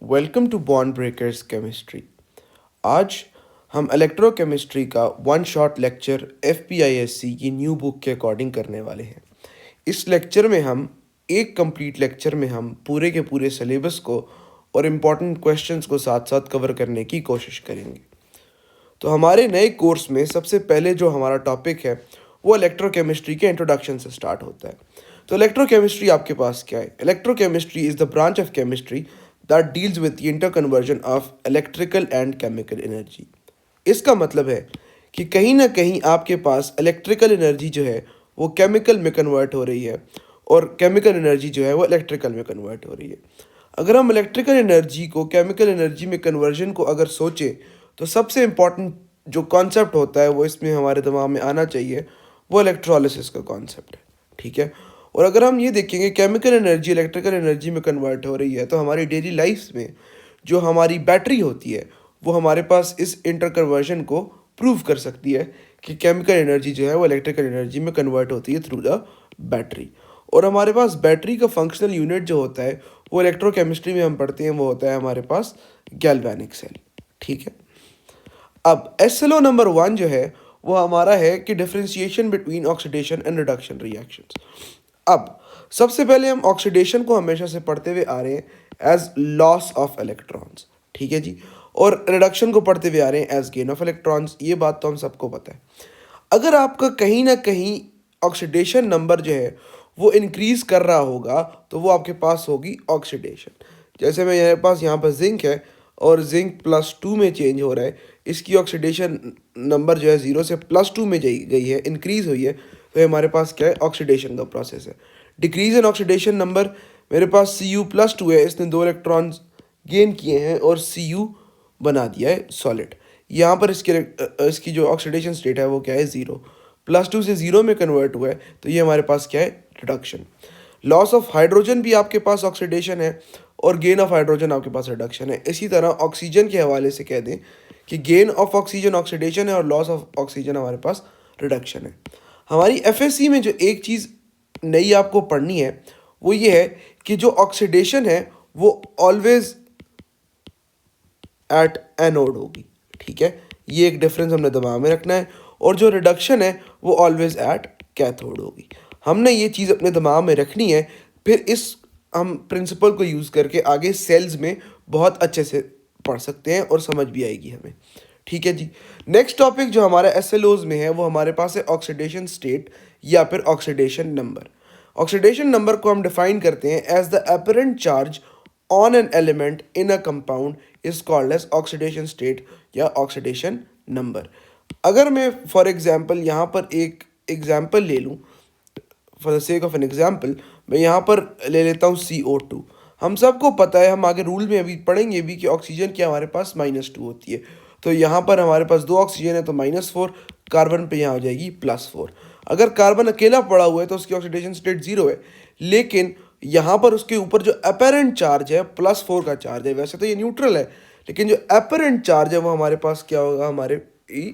Welcome to bond breakers chemistry. आज हम electrochemistry का वन शॉट लेक्चर FPISC की न्यू बुक के अकॉर्डिंग करने वाले हैं। इस लेक्चर में हम एक कंप्लीट लेक्चर में हम पूरे के पूरे सिलेबस को और इम्पॉर्टेंट क्वेश्चंस को साथ साथ कवर करने की कोशिश करेंगे। तो हमारे नए कोर्स में सबसे पहले जो हमारा टॉपिक है वो इलेक्ट्रोकेमिस्ट्री के इंट्रोडक्शन से स्टार्ट होता है। तो इलेक्ट्रोकेमिस्ट्री आपके पास क्या है? Electrochemistry is the branch of chemistry that deals with the interconversion of electrical and chemical energy. इसका मतलब है कि कहीं ना कहीं आपके पास इलेक्ट्रिकल एनर्जी जो है वो केमिकल में कन्वर्ट हो रही है और केमिकल एनर्जी जो है वो इलेक्ट्रिकल में कन्वर्ट हो रही है। अगर हम इलेक्ट्रिकल एनर्जी को केमिकल एनर्जी में कन्वर्जन को अगर सोचें तो सबसे इम्पॉर्टेंट जो कॉन्सेप्ट होता है वो इसमें हमारे दिमाग में आना चाहिए, वो इलेक्ट्रोलिसिस का कॉन्सेप्ट है। ठीक है। और अगर हम ये देखेंगे केमिकल एनर्जी इलेक्ट्रिकल एनर्जी में कन्वर्ट हो रही है तो हमारी डेली लाइफ में जो हमारी बैटरी होती है वो हमारे पास इस इंटर कन्वर्जन को प्रूव कर सकती है कि केमिकल एनर्जी जो है वो इलेक्ट्रिकल एनर्जी में कन्वर्ट होती है थ्रू द बैटरी। और हमारे पास बैटरी का फंक्शनल यूनिट जो होता है वो इलेक्ट्रोकेमिस्ट्री में हम पढ़ते हैं, वो होता है हमारे पास गैल्वेनिक सेल। ठीक है। अब SLO नंबर 1 जो है वो हमारा है कि differentiation between oxidation and reduction reactions. अब सबसे पहले हम ऑक्सीडेशन को हमेशा से पढ़ते हुए आ रहे हैं एज लॉस ऑफ इलेक्ट्रॉन्स। ठीक है जी। और रिडक्शन को पढ़ते हुए आ रहे हैं एज गेन ऑफ इलेक्ट्रॉन्स। ये बात तो हम सबको पता है। अगर आपका कहीं ना कहीं ऑक्सीडेशन नंबर जो है वो इंक्रीज कर रहा होगा तो वो आपके पास होगी ऑक्सीडेशन। जैसे मेरे पास यहाँ पर जिंक है और जिंक +2 में चेंज हो रहा है, इसकी ऑक्सीडेशन नंबर जो है 0 से +2 में गई है, इंक्रीज हुई है, तो हमारे पास क्या है? ऑक्सीडेशन का प्रोसेस है। डिक्रीज इन ऑक्सीडेशन नंबर, मेरे पास Cu+2 है, इसने 2 इलेक्ट्रॉन्स गेन किए हैं और Cu बना दिया है सॉलिड। यहाँ पर इसकी जो ऑक्सीडेशन स्टेट है वो क्या है? 0। +2 से 0 में कन्वर्ट हुआ है तो ये हमारे पास क्या है? रिडक्शन। लॉस ऑफ हाइड्रोजन भी आपके पास ऑक्सीडेशन है और गेन ऑफ हाइड्रोजन आपके पास रिडक्शन है। इसी तरह ऑक्सीजन के हवाले से कह दें कि गेन ऑफ ऑक्सीजन ऑक्सीडेशन है और लॉस ऑफ ऑक्सीजन हमारे पास रिडक्शन है। हमारी FSC में जो एक चीज़ नई आपको पढ़नी है वो ये है कि जो ऑक्सीडेशन है वो ऑलवेज एट एनोड होगी। ठीक है। ये एक डिफरेंस हमने दिमाग में रखना है। और जो रिडक्शन है वो ऑलवेज एट कैथोड होगी। हमने ये चीज़ अपने दिमाग में रखनी है, फिर इस हम प्रिंसिपल को यूज़ करके आगे सेल्स में बहुत अच्छे से पढ़ सकते हैं और समझ भी आएगी हमें। ठीक है जी। नेक्स्ट टॉपिक जो हमारा SLOs में है वो हमारे पास है ऑक्सीडेशन स्टेट या फिर ऑक्सीडेशन नंबर। ऑक्सीडेशन नंबर को हम डिफाइन करते हैं as the apparent charge on an element in a compound is called as oxidation state या ऑक्सीडेशन नंबर। अगर मैं फॉर एग्जांपल यहाँ पर एक एग्जांपल ले लूँ, for the sake of an example मैं यहाँ पर ले लेता हूँ CO2। हम सबको पता है, हम आगे रूल में अभी पढ़ेंगे भी कि ऑक्सीजन की हमारे पास -2 होती है। तो यहाँ पर हमारे पास 2 ऑक्सीजन है तो -4, कार्बन पे यहाँ हो जाएगी +4। अगर कार्बन अकेला पड़ा हुआ है तो उसकी ऑक्सीडेशन स्टेट 0 है, लेकिन यहाँ पर उसके ऊपर जो अपेरेंट चार्ज है +4 का चार्ज है। वैसे तो ये न्यूट्रल है, लेकिन जो अपेरेंट चार्ज है वो हमारे पास क्या होगा? हमारे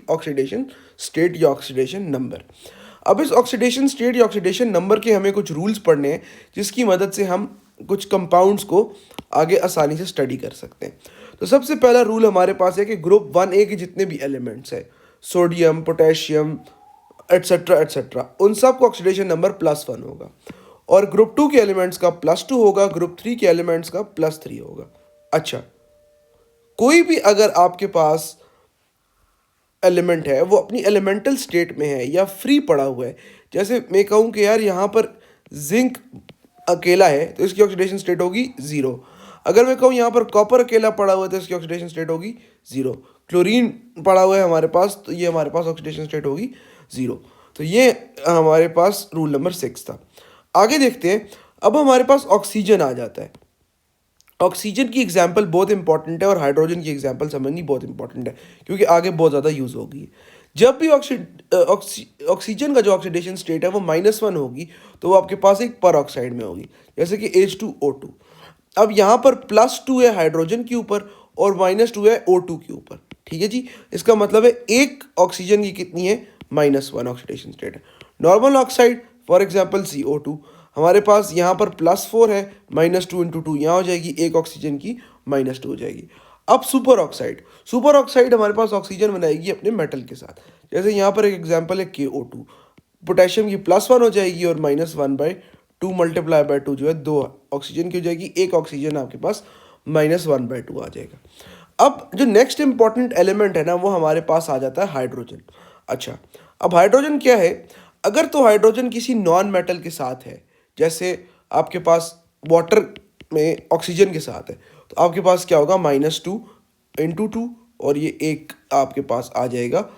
ऑक्सीडेशन स्टेट या ऑक्सीडेशन नंबर। अब इस ऑक्सीडेशन स्टेट या ऑक्सीडेशन नंबर के हमें कुछ रूल्स पढ़ने हैं जिसकी मदद से हम कुछ कंपाउंड्स को आगे आसानी से स्टडी कर सकते हैं। तो सबसे पहला रूल हमारे पास है कि ग्रुप 1A के जितने भी एलिमेंट्स हैं, सोडियम, पोटेशियम एट्सेट्रा एट्सेट्रा, उन सब का ऑक्सीडेशन नंबर +1 होगा। और ग्रुप 2 के एलिमेंट्स का +2 होगा, ग्रुप 3 के एलिमेंट्स का +3 होगा। अच्छा, कोई भी अगर आपके पास एलिमेंट है वो अपनी एलिमेंटल स्टेट में है या फ्री पड़ा हुआ है, जैसे मैं कहूँ कि यार यहाँ पर जिंक अकेला है तो इसकी ऑक्सीडेशन स्टेट होगी 0। अगर मैं कहूँ यहाँ पर कॉपर अकेला पड़ा हुआ है तो इसकी ऑक्सीडेशन स्टेट होगी 0। क्लोरीन पड़ा हुआ है हमारे पास तो ये हमारे पास ऑक्सीडेशन स्टेट होगी 0। तो ये हमारे पास रूल नंबर 6 था। आगे देखते हैं। अब हमारे पास ऑक्सीजन आ जाता है। ऑक्सीजन की एग्जाम्पल बहुत इंपॉर्टेंट है और हाइड्रोजन की एग्जाम्पल समझनी बहुत इंपॉर्टेंट है क्योंकि आगे बहुत ज़्यादा यूज़ होगी। जब भी ऑक्सीजन का जो ऑक्सीडेशन स्टेट है वो -1 होगी तो वो आपके पास एक पर ऑक्साइड में होगी, जैसे कि H2O2। अब यहाँ पर +2 है हाइड्रोजन के ऊपर और -2 है O2 के ऊपर। ठीक है जी। इसका मतलब है एक ऑक्सीजन की कितनी है? -1 ऑक्सीडेशन स्टेट है। Normal oxide for example CO2, हमारे पास यहाँ पर +4 है, -2 इंटू 2 यहाँ हो जाएगी, एक ऑक्सीजन की -2 हो जाएगी। अब सुपर ऑक्साइड, सुपर ऑक्साइड हमारे पास ऑक्सीजन बनाएगी अपने मेटल के साथ। जैसे यहाँ पर एक एग्जांपल है KO2, पोटेशियम की +1 हो जाएगी और -1/2 मल्टीप्लाई बाय 2 जो है 2 ऑक्सीजन की हो जाएगी, एक ऑक्सीजन आपके पास -1/2 आ जाएगा। अब जो नेक्स्ट इंपॉर्टेंट एलिमेंट है ना, वो हमारे पास आ जाता है हाइड्रोजन। अच्छा, अब हाइड्रोजन क्या है? अगर तो हाइड्रोजन किसी नॉन मेटल के साथ है, जैसे आपके पास वाटर में ऑक्सीजन के साथ है, तो आपके पास क्या होगा, -2 इंटू 2 और ये एक आपके पास आ जाएगा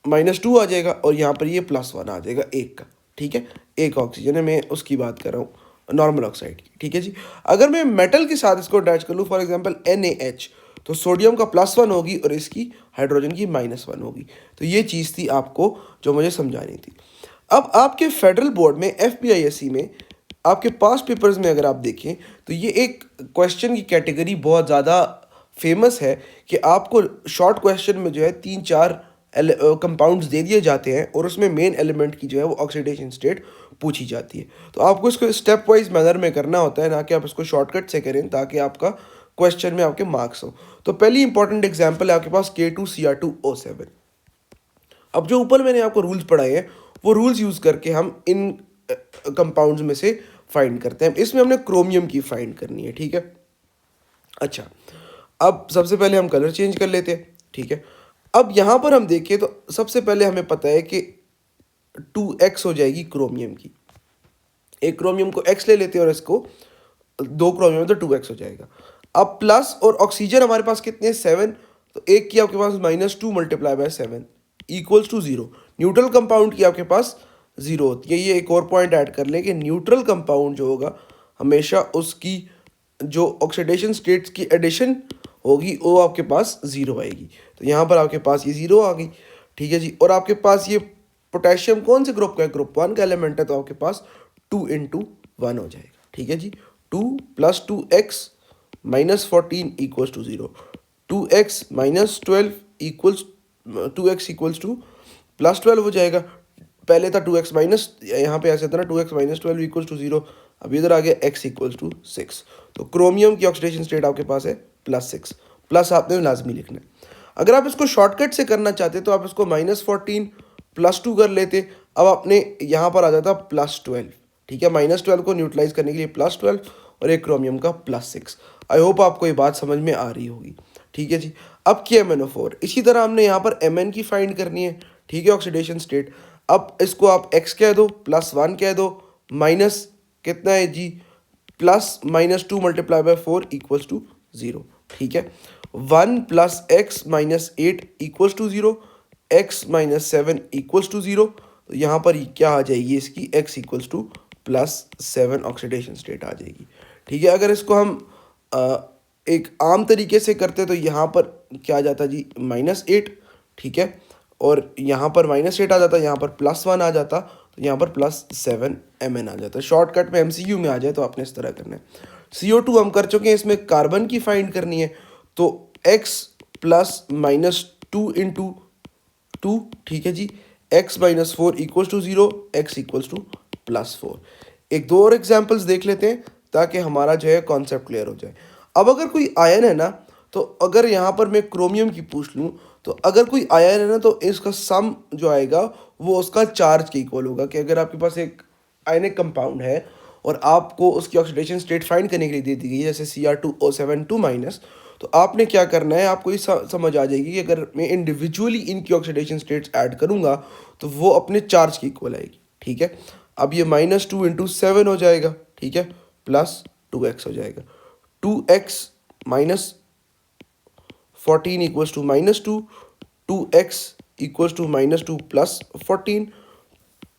-2 आ जाएगा और यहाँ पर ये +1 आ जाएगा एक का। ठीक है, एक ऑक्सीजन है, मैं उसकी बात कर रहा हूँ, नॉर्मल ऑक्साइड की। ठीक है जी। अगर मैं मेटल के साथ इसको अटैच कर लूँ, फॉर एग्जांपल NaH, तो सोडियम का +1 होगी और इसकी हाइड्रोजन की -1 होगी। तो ये चीज़ थी आपको जो मुझे समझानी थी। अब आपके फेडरल बोर्ड में FPISC में आपके पास पेपर्स में अगर आप देखें तो ये एक क्वेश्चन की कैटेगरी बहुत ज़्यादा फेमस है कि आपको शॉर्ट क्वेश्चन में जो है 3-4 कंपाउंड्स दे दिए जाते हैं और उसमें मेन एलिमेंट की जो है वो ऑक्सीडेशन स्टेट पूछी जाती है। तो आपको इसको स्टेप वाइज मैनर में करना होता है, ना कि आप इसको शॉर्टकट से करें ताकि आपका क्वेश्चन में आपके मार्क्स हो। तो पहली इंपॉर्टेंट एग्जांपल है आपके पास K2Cr2O7। अब जो ऊपर मैंने आपको रूल्स पढ़ाए हैं वो रूल्स यूज़ करके हम इन कंपाउंड्स में से फाइंड करते हैं। इसमें हमने क्रोमियम की फाइंड करनी है। ठीक है। अच्छा, अब सबसे पहले हम कलर चेंज कर लेते हैं। ठीक है, अब यहाँ पर हम देखें तो सबसे पहले हमें पता है कि 2x हो जाएगी क्रोमियम की। एक क्रोमियम को x ले लेते हैं और इसको 2 क्रोमियम तो 2x हो जाएगा। अब प्लस और ऑक्सीजन हमारे पास कितने हैं, 7, तो एक की आपके पास -2 multiply by 7 equals to 0। Neutral compound की आपके पास 0 होती है। ये एक और पॉइंट ऐड कर लें कि न्यूट्रल कंपाउंड जो होगा हमेशा उसकी जो ऑक्सीडेशन स्टेट्स की एडिशन होगी वो आपके पास 0 आएगी। तो यहाँ पर आपके पास ये 0 आ गई। ठीक है जी। और आपके पास ये पोटेशियम कौन से ग्रुप का है, ग्रुप 1 का एलिमेंट है, तो आपके पास 2 इंटू 1 हो जाएगा। ठीक है जी। 2 + 2x -14 equals to 0। 2x -12 equals 2x equals to +12 हो जाएगा। पहले था 2x माइनस, यहाँ पे ऐसे था ना 2x -12 इक्वल्स टू 0, अब इधर आ गया x इक्वल्स टू 6। तो क्रोमियम की ऑक्सीडेशन स्टेट आपके पास है +6, प्लस आपने लाजमी लिखना है। अगर आप इसको शॉर्टकट से करना चाहते तो आप इसको -14 +2 कर लेते। अब आपने यहाँ पर आ जाता +12। ठीक है, -12 को न्यूट्रलाइज करने के लिए +12 और एक क्रोमियम का +6। आई होप आपको ये बात समझ में आ रही होगी। ठीक है जी। अब KMnO4, इसी तरह हमने यहाँ पर Mn की फाइंड करनी है। ठीक है, ऑक्सीडेशन स्टेट। अब इसको आप x कह दो, +1 कह दो, माइनस कितना है जी, +-2 मल्टीप्लाई बाय 4 इक्वल्स टू 0। ठीक है, 1 + x -8 equals to 0, x -7 equals to 0। तो यहाँ पर क्या आ जाएगी इसकी, x equals to +7 oxidation state आ जाएगी। ठीक है, अगर इसको हम एक आम तरीके से करते तो यहाँ पर क्या आ जाता जी, -8। ठीक है, और यहाँ पर -8 आ जाता, यहाँ पर +1 आ जाता, तो यहाँ पर +7 Mn आ जाता है। शॉर्टकट में MCQ में आ जाए तो आपने इस तरह करना है। CO2 हम कर चुके हैं, इसमें कार्बन की फाइंड करनी है, तो x + -2 इंटू 2। ठीक है जी, x -4 equals to 0, x equals to +4। एक दो और एग्जाम्पल्स देख लेते हैं ताकि हमारा जो है कॉन्सेप्ट क्लियर हो जाए। अब अगर कोई आयन है ना, तो अगर यहाँ पर मैं क्रोमियम की पूछ लूँ, तो अगर कोई आयन है ना तो इसका सम जो आएगा वो उसका चार्ज के इक्वल होगा। कि अगर आपके पास एक आयनिक कंपाउंड है और आपको उसकी ऑक्सीडेशन स्टेट फाइंड करने के लिए दे दी गई है, जैसे Cr2O7 2-, तो आपने क्या करना है, आपको ये समझ आ जाएगी कि अगर मैं इंडिविजुअली इनकी ऑक्सीडेशन स्टेट्स ऐड करूँगा तो वो अपने चार्ज के इक्वल आएगी। ठीक है, अब ये -2 इंटू 7 हो जाएगा। ठीक है, +2x हो जाएगा। 2x -14 equals to -2, 2x equals to -2 + 14,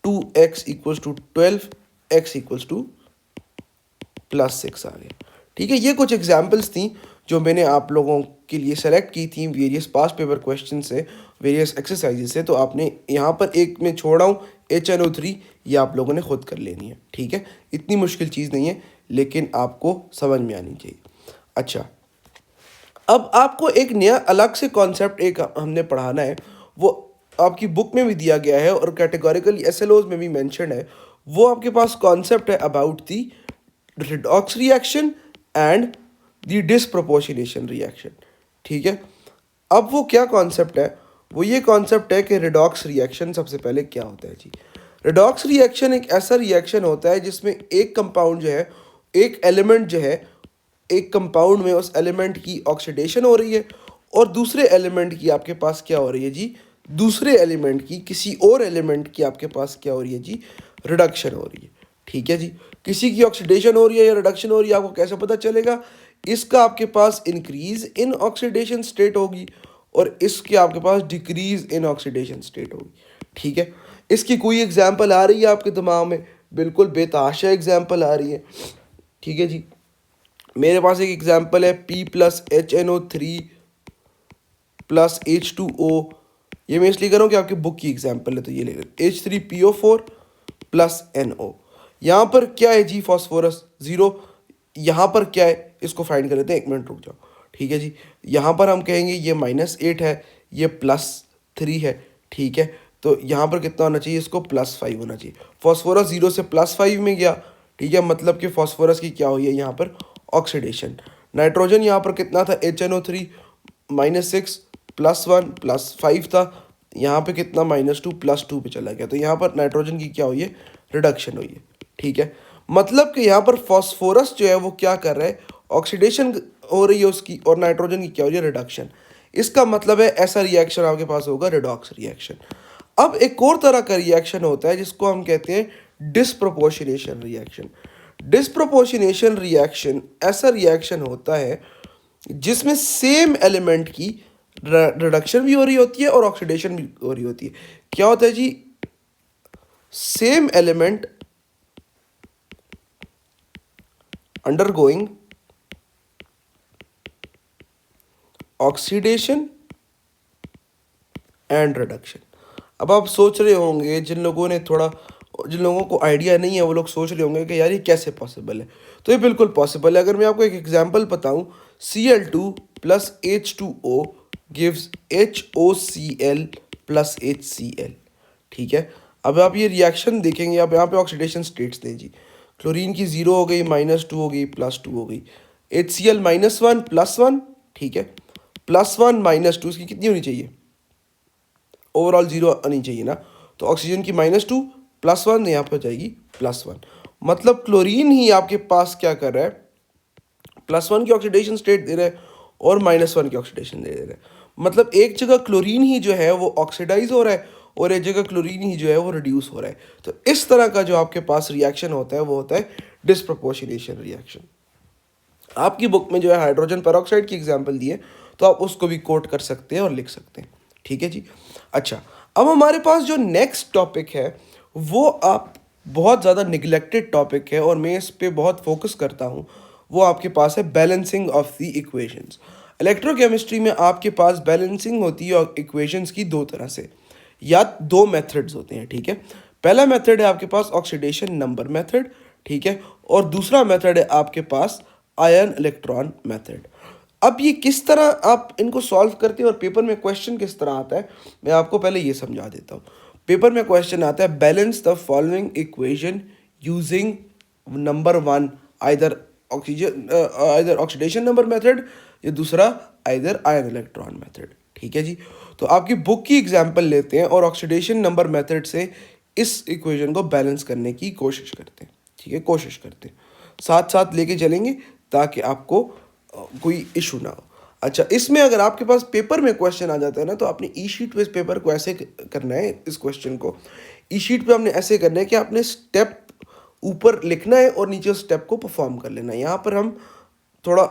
2x equals to 12, x equals to +6 आ गया। ठीक है, ये कुछ एग्जाम्पल्स थी जो मैंने आप लोगों के लिए सेलेक्ट की थी वेरियस पास पेपर क्वेश्चन से, वेरियस एक्सरसाइजेज से। तो आपने यहाँ पर एक में छोड़ा हूँ HNO3, ये आप लोगों ने खुद कर लेनी है। ठीक है, इतनी मुश्किल चीज़ नहीं है, लेकिन आपको समझ में आनी चाहिए। अच्छा, अब आपको एक नया अलग से कॉन्सेप्ट एक हमने पढ़ाना है, वो आपकी बुक में भी दिया गया है और कैटेगोरिकली SLOs में भी मेंशन है। वो आपके पास कॉन्सेप्ट है about the redox reaction and the disproportionation reaction. ठीक है, अब वो क्या कॉन्सेप्ट है, वो ये कॉन्सेप्ट है कि रिडॉक्स रिएक्शन सबसे पहले क्या होता है जी। रिडॉक्स रिएक्शन एक ऐसा रिएक्शन होता है जिसमें एक कंपाउंड जो है, एक एलिमेंट जो है, एक कंपाउंड में उस एलिमेंट की ऑक्सीडेशन हो रही है और दूसरे एलिमेंट की आपके पास क्या हो रही है जी, दूसरे एलिमेंट की, किसी और एलिमेंट की आपके पास क्या हो रही है जी, रिडक्शन हो रही है। ठीक है जी, किसी की ऑक्सीडेशन हो रही है या रिडक्शन हो रही है, आपको कैसे पता चलेगा, इसका आपके पास इंक्रीज इन ऑक्सीडेशन स्टेट होगी और इसके आपके पास डिक्रीज इन ऑक्सीडेशन स्टेट होगी। ठीक है, इसकी कोई एग्जांपल आ रही है आपके दिमाग में? बिल्कुल बेतहाशा एग्जांपल आ रही है। ठीक है जी, मेरे पास एक एग्जांपल है P+HNO3 प्लस H2O। ये मैं इसलिए कर रहा हूँ कि आपकी बुक की एग्जांपल है, तो ये ले लेते H3PO4 प्लस NO। यहाँ पर क्या है जी, फॉस्फोरस 0। यहाँ पर क्या है, इसको फाइंड कर लेते हैं, 1 मिनट रुक जाओ। ठीक है जी, यहाँ पर हम कहेंगे ये -8 है, ये +3 है। ठीक है, तो यहाँ पर कितना होना चाहिए, इसको +5 होना चाहिए। फॉस्फोरस 0 से +5 में गया। ठीक है, मतलब कि फॉस्फोरस की क्या हुई है यहाँ पर, ऑक्सीडेशन। नाइट्रोजन यहाँ पर कितना था, HNO3 -6 +1 +5 था, यहाँ पे कितना -2 +2 पे चला गया, तो यहाँ पर नाइट्रोजन की क्या हुई है, रिडक्शन हुई है। ठीक है, मतलब कि यहाँ पर फॉस्फोरस जो है वो क्या कर रहा है, ऑक्सीडेशन हो रही है उसकी, और नाइट्रोजन की क्या हो रही है, रिडक्शन। इसका मतलब है ऐसा रिएक्शन आपके पास होगा, रिडॉक्स रिएक्शन। अब एक और तरह का रिएक्शन होता है जिसको हम कहते हैं डिसप्रोपोर्शनेशन रिएक्शन। डिसप्रोपोर्शनेशन रिएक्शन ऐसा रिएक्शन होता है जिसमें सेम एलिमेंट की रिडक्शन भी हो रही होती है और ऑक्सीडेशन भी हो रही होती है। क्या होता है जी, same element undergoing oxidation and reduction. अब आप सोच रहे होंगे, जिन लोगों को आइडिया नहीं है वो लोग सोच रहे होंगे कि यार ये कैसे पॉसिबल है। तो ये बिल्कुल पॉसिबल है। अगर मैं आपको एक एग्जांपल बताऊं, Cl2 plus H2O gives HOCl plus HCl। ठीक है, अब आप ये रिएक्शन देखेंगे, आप यहाँ पे ऑक्सीडेशन स्टेट्स दें जी। क्लोरीन की 0 हो गई, -2 हो गई, +2 हो गई। HCl -1 +1। ठीक है, +1 -2 इसकी कितनी होनी चाहिए, ओवरऑल 0 आनी चाहिए ना। तो ऑक्सीजन की -2 +1 यहाँ पर जाएगी +1। मतलब क्लोरीन ही आपके पास क्या कर रहा है, +1 की ऑक्सीडेशन स्टेट दे रहा है और -1 की ऑक्सीडेशन दे रहा है। मतलब एक जगह क्लोरीन ही जो है वो ऑक्सीडाइज हो रहा है और एक जगह क्लोरीन ही जो है वो रिड्यूस हो रहा है। तो इस तरह का जो आपके पास रिएक्शन होता है वो होता है डिसप्रोपोर्शनेशन रिएक्शन। आपकी बुक में जो है हाइड्रोजन पेरोक्साइड की एग्जाम्पल दी है, तो आप उसको भी कोट कर सकते हैं और लिख सकते हैं। ठीक है जी, अच्छा, अब हमारे पास जो नेक्स्ट टॉपिक है वो आप बहुत ज़्यादा निगलेक्टेड टॉपिक है और मैं इस पे बहुत फोकस करता हूँ। वो आपके पास है balancing of the equations. Electrochemistry में आपके पास बैलेंसिंग होती है इक्वेशंस की दो तरह से, या दो मेथड्स होते हैं। ठीक है, पहला मेथड है आपके पास ऑक्सीडेशन नंबर मेथड। ठीक है, और दूसरा मेथड है आपके पास आयन इलेक्ट्रॉन मेथड। अब ये किस तरह आप इनको सॉल्व करते हैं और पेपर में क्वेश्चन किस तरह आता है, मैं आपको पहले ये समझा देता हूँ। पेपर में क्वेश्चन आता है, balance the following equation using number 1 either oxidation number method, या दूसरा आइदर आयन इलेक्ट्रॉन मेथड। ठीक है जी, तो आपकी बुक की एग्जांपल लेते हैं और ऑक्सीडेशन नंबर मेथड से इस इक्वेशन को बैलेंस करने की कोशिश करते हैं। ठीक है, कोशिश करते हैं, साथ साथ लेके चलेंगे ताकि आपको कोई इशू ना हो। अच्छा, इसमें अगर आपके पास पेपर में क्वेश्चन आ जाता है ना, तो आपने ई शीट पे इस पेपर को ऐसे करना है, इस क्वेश्चन को ई शीट पे हमने ऐसे करना है कि आपने स्टेप ऊपर लिखना है और नीचे उस स्टेप को परफॉर्म कर लेना है। यहाँ पर हम थोड़ा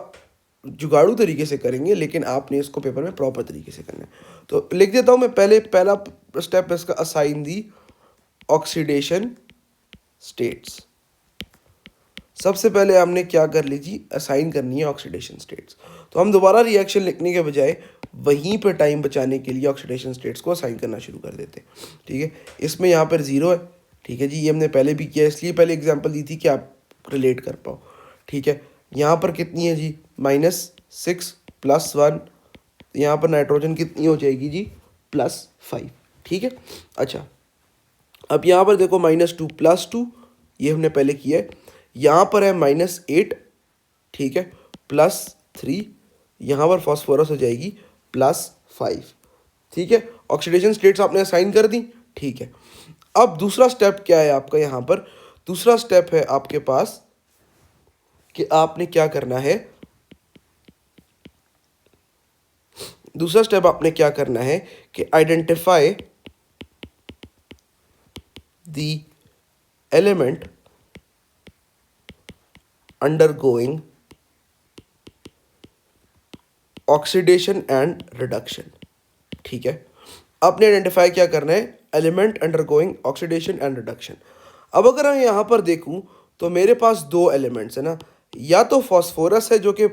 जुगाड़ू तरीके से करेंगे, लेकिन आपने इसको पेपर में प्रॉपर तरीके से करना है। तो लिख देता हूँ मैं, पहला स्टेप इसका, असाइन दी ऑक्सीडेशन स्टेट्स। सबसे पहले हमने क्या कर ली जी, असाइन करनी है ऑक्सीडेशन स्टेट्स। तो हम दोबारा रिएक्शन लिखने के बजाय वहीं पर टाइम बचाने के लिए ऑक्सीडेशन स्टेट्स को असाइन करना शुरू कर देते हैं। ठीक है, इसमें यहाँ पर 0 है। ठीक है जी, ये हमने पहले भी किया, इसलिए पहले एग्जांपल दी थी कि आप रिलेट कर पाओ। ठीक है, यहाँ पर कितनी है जी, -6 +1। यहाँ पर नाइट्रोजन कितनी हो जाएगी जी, +5। ठीक है, अच्छा, अब यहाँ पर देखो -2 +2 ये हमने पहले किया है। यहाँ पर है -8, ठीक है, +3, यहाँ पर फॉस्फोरस हो जाएगी +5, ठीक है। ऑक्सीडेशन स्टेट्स आपने असाइन कर दी, ठीक है। अब दूसरा स्टेप क्या है आपका यहाँ पर? दूसरा स्टेप है आपके पास कि आपने क्या करना है, दूसरा स्टेप आपने क्या करना है कि identify the element undergoing oxidation and reduction, ठीक है। आपने आइडेंटिफाई क्या करना है? Element undergoing oxidation and reduction. अब अगर मैं यहाँ पर देखूँ तो मेरे पास दो एलिमेंट्स है ना, या तो फॉस्फोरस है जो कि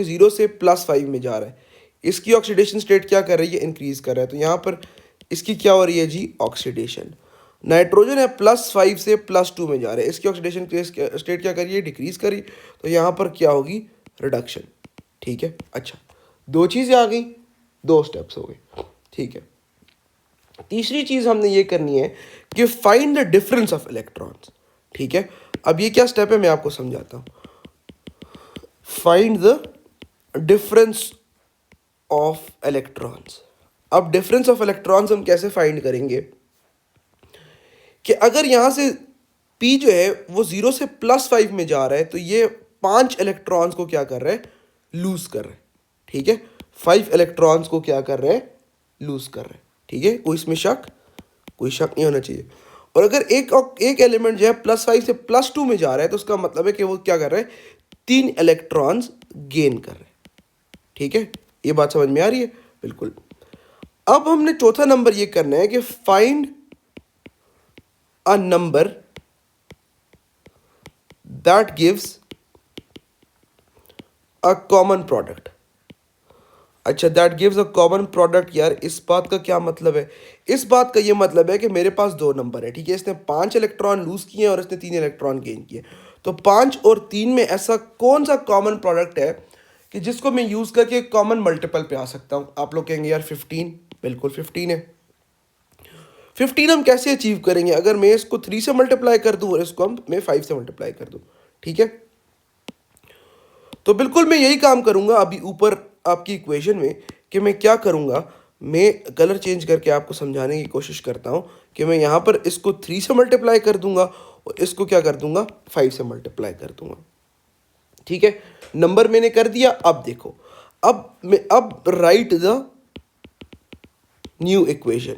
0 से +5 में जा रहा है, इसकी ऑक्सीडेशन स्टेट क्या कर रही है? इंक्रीज कर रहा है। तो यहाँ पर इसकी क्या हो रही है जी? ऑक्सीडेशन। नाइट्रोजन है +5 से +2 में जा रहा है, इसकी ऑक्सीडेशन स्टेट क्या कर रही है? डिक्रीज करी। तो यहाँ पर क्या होगी? रिडक्शन, ठीक है। अच्छा, दो चीज़ें आ गई, दो स्टेप्स हो गए, ठीक है। तीसरी चीज़ हमने ये करनी है कि find the difference of electrons, ठीक है। अब ये क्या स्टेप है मैं आपको समझाता हूँ। Find the difference of electrons. अब डिफरेंस ऑफ इलेक्ट्रॉन्स हम कैसे फाइंड करेंगे कि अगर यहाँ से P जो है वो 0 से +5 में जा रहा है तो ये 5 इलेक्ट्रॉन्स को क्या कर रहा है? लूज कर रहा है, ठीक है। 5 इलेक्ट्रॉन्स को क्या कर रहा है? लूज कर रहा है, ठीक है। कोई इसमें कोई शक नहीं होना चाहिए। और अगर एक एलिमेंट जो है +5 से +2 में जा रहा है तो उसका मतलब है कि वो क्या कर रहा है? 3 इलेक्ट्रॉन्स गेन कर रहे हैं, ठीक है। ये बात समझ में आ रही है? बिल्कुल। अब हमने चौथा नंबर ये करना है कि find a number that gives a common product. अच्छा, that gives a common product, यार इस बात का क्या मतलब है? इस बात का ये मतलब है कि मेरे पास दो नंबर है, ठीक है। इसने 5 इलेक्ट्रॉन लूज किए और इसने 3 इलेक्ट्रॉन गेन किए। तो 5 और 3 में ऐसा कौन सा कॉमन प्रोडक्ट है कि जिसको मैं यूज करके कॉमन मल्टीपल पे आ सकता हूँ? आप लोग कहेंगे यार 15, बिल्कुल 15 है। 15 हम कैसे अचीव करेंगे? अगर मैं इसको 3 से मल्टीप्लाई कर दूं और इसको मैं 5 से मल्टीप्लाई कर दूं, ठीक है। तो बिल्कुल मैं यही काम करूंगा अभी ऊपर आपकी इक्वेशन में कि मैं क्या करूंगा, मैं कलर चेंज करके आपको समझाने की कोशिश करता हूं कि मैं यहाँ पर इसको 3 से मल्टीप्लाई कर दूंगा और इसको क्या कर दूंगा? 5 से मल्टीप्लाई कर दूंगा, ठीक है। नंबर मैंने कर दिया। अब देखो, अब right the new equation,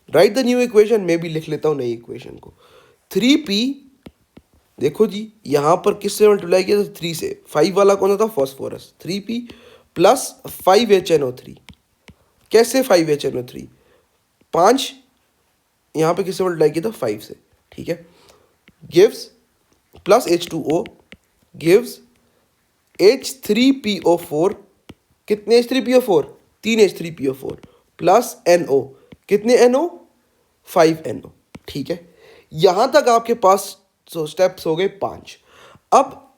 right the new equation. मैं भी लिख लेता हूं नई इक्वेशन को। 3p, देखो जी यहाँ पर किससे मल्टीप्लाई किया था? 3 से। 5 वाला कौन सा था? फॉस्फोरस। 3p plus 5HNO3। कैसे 5HNO3? 5 यहाँ पे किससे मल्टीप्लाई किया था? 5 से, ठीक है। Gives plus H2O gives H3PO4। कितने H3PO4? 3 H3PO4 plus NO। कितने NO? 5 NO, ठीक है। यहां तक आपके पास स्टेप्स हो गए 5। अब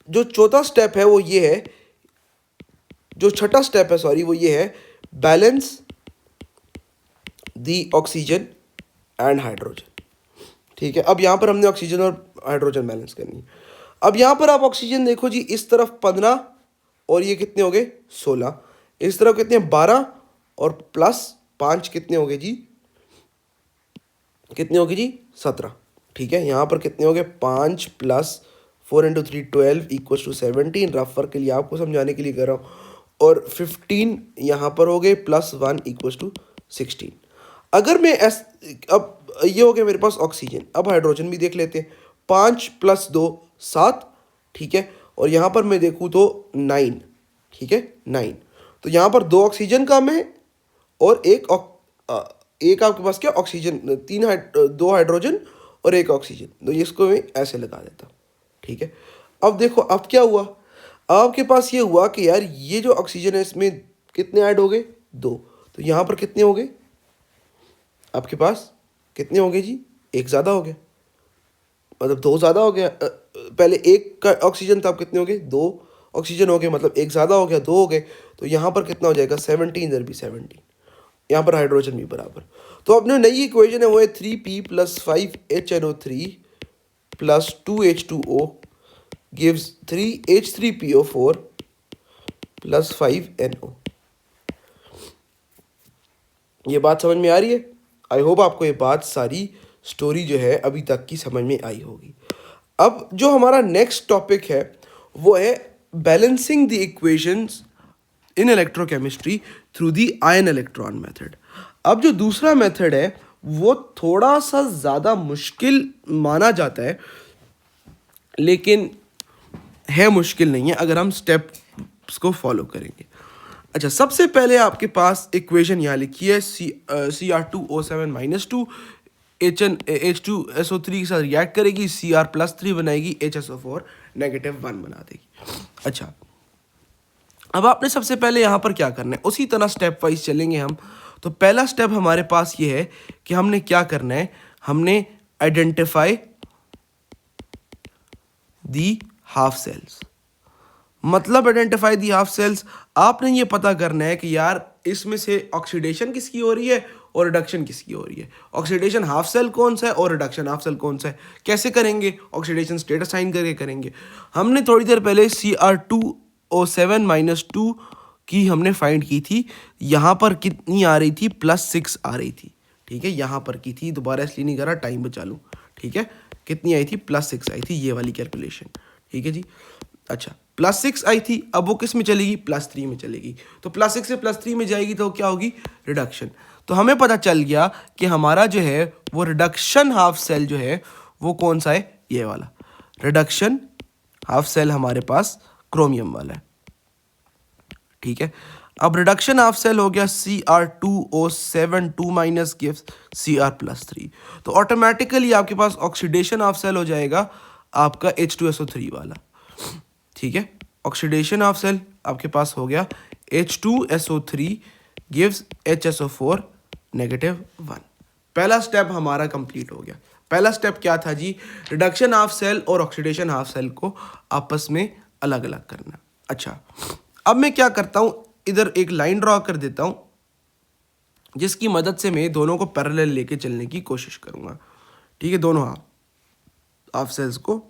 जो चौथा स्टेप है वो ये है, जो छठा स्टेप है सॉरी, वो ये है balance the oxygen and hydrogen, ठीक है। अब यहां पर हमने ऑक्सीजन और हाइड्रोजन बैलेंस करनी है। अब यहां पर आप ऑक्सीजन देखो जी, इस तरफ 15 और ये कितने हो गए? 16। इस तरफ कितने? 12 और +5 कितने हो गए जी? कितने हो गए जी? 17, ठीक है। यहाँ पर कितने हो गए? 5 + 4 × 3 12 = 17। रफ वर्क के लिए आपको समझाने के लिए कर रहा हूँ। और 15 यहाँ पर हो गए +1 = 16। अगर मैं अब ये हो गया मेरे पास ऑक्सीजन। अब हाइड्रोजन भी देख लेते हैं। 5 + 2 7, ठीक है। और यहाँ पर मैं देखूँ तो 9, ठीक है, 9। तो यहाँ पर 2 ऑक्सीजन कम है और एक आपके पास क्या? ऑक्सीजन। 2 हाइड्रोजन और 1 ऑक्सीजन। तो इसको मैं ऐसे लगा देता हूँ, ठीक है। अब देखो, अब क्या हुआ? आपके पास ये हुआ कि यार ये जो ऑक्सीजन है इसमें कितने ऐड हो गए? 2। तो यहाँ पर कितने हो गए आपके पास? कितने हो गए जी? 1 ज़्यादा हो गया, मतलब 2 ज़्यादा हो गया। पहले 1 का ऑक्सीजन था, अब कितने हो गए? 2 ऑक्सीजन हो गए, मतलब 1 ज़्यादा हो गया, 2 हो गए। तो यहाँ पर कितना हो जाएगा? 17 × 17। यहाँ पर हाइड्रोजन भी बराबर। तो अपने नई इक्वेशन है वो है 3p + 5HNO3 + 2H2O gives 3H3PO4 + 5NO। ये बात समझ में आ रही है? आई होप आपको ये बात सारी स्टोरी जो है अभी तक की समझ में आई होगी। अब जो हमारा नेक्स्ट टॉपिक है वो है balancing the equations in electrochemistry through the ion electron method. अब जो दूसरा मेथड है वो थोड़ा सा ज़्यादा मुश्किल माना जाता है, लेकिन है मुश्किल नहीं है अगर हम स्टेप्स को फॉलो करेंगे। अच्छा, सबसे पहले आपके पास इक्वेशन यहाँ लिखी है Cr2O7-2 H2SO3 के साथ रिएक्ट करेगी, Cr+3 बनाएगी, HSO4 -1 बना देगी। अच्छा, अब आपने सबसे पहले यहाँ पर क्या करना है, उसी तरह स्टेप वाइज चलेंगे हम। तो पहला स्टेप हमारे पास ये है कि हमने क्या करना है, हमने आइडेंटिफाई दी हाफ सेल्स। मतलब आइडेंटिफाई दी हाफ सेल्स, आपने ये पता करना है कि यार इसमें से ऑक्सीडेशन किसकी हो रही है और रिडक्शन किसकी हो रही है। ऑक्सीडेशन हाफ सेल कौन सा है और रिडक्शन हाफ सेल कौन सा है। कैसे करेंगे, ऑक्सीडेशन स्टेट असाइन करके करेंगे। हमने थोड़ी देर पहले Cr2O7-2 की हमने फाइंड की थी, यहाँ पर कितनी आ रही थी, +6 आ रही थी। ठीक है, यहाँ पर की थी, दोबारा इसलिए नहीं करा, टाइम बचा लूँ। ठीक है, कितनी आई थी, +6 आई थी, ये वाली कैलकुलेशन। ठीक है जी। अच्छा, +6 आई थी, अब वो किस में चलेगी, +3 में चलेगी। तो +6 से +3 में जाएगी तो क्या होगी, रिडक्शन। तो हमें पता चल गया कि हमारा जो है वो रिडक्शन हाफ सेल जो है वो कौन सा है, ये वाला रिडक्शन हाफ सेल हमारे पास क्रोमियम वाला है। ठीक है, अब रिडक्शन हाफ सेल हो गया Cr2O7-2- गिव्स Cr+3। तो ऑटोमेटिकली आपके पास ऑक्सीडेशन हाफ सेल हो जाएगा आपका H2SO3 वाला। ठीक है, ऑक्सीडेशन हाफ सेल आपके पास हो गया H2SO3 गिव्स HSO4 -1। पहला स्टेप हमारा कंप्लीट हो गया। पहला स्टेप क्या था जी, रिडक्शन हाफ सेल और ऑक्सीडेशन हाफ सेल को आपस में अलग अलग करना। अच्छा, अब मैं क्या करता हूं, इधर एक लाइन ड्रॉ कर देता हूं जिसकी मदद से मैं दोनों को पैरेलल लेके चलने की कोशिश करूंगा। ठीक है, दोनों हाफ सेल्स को,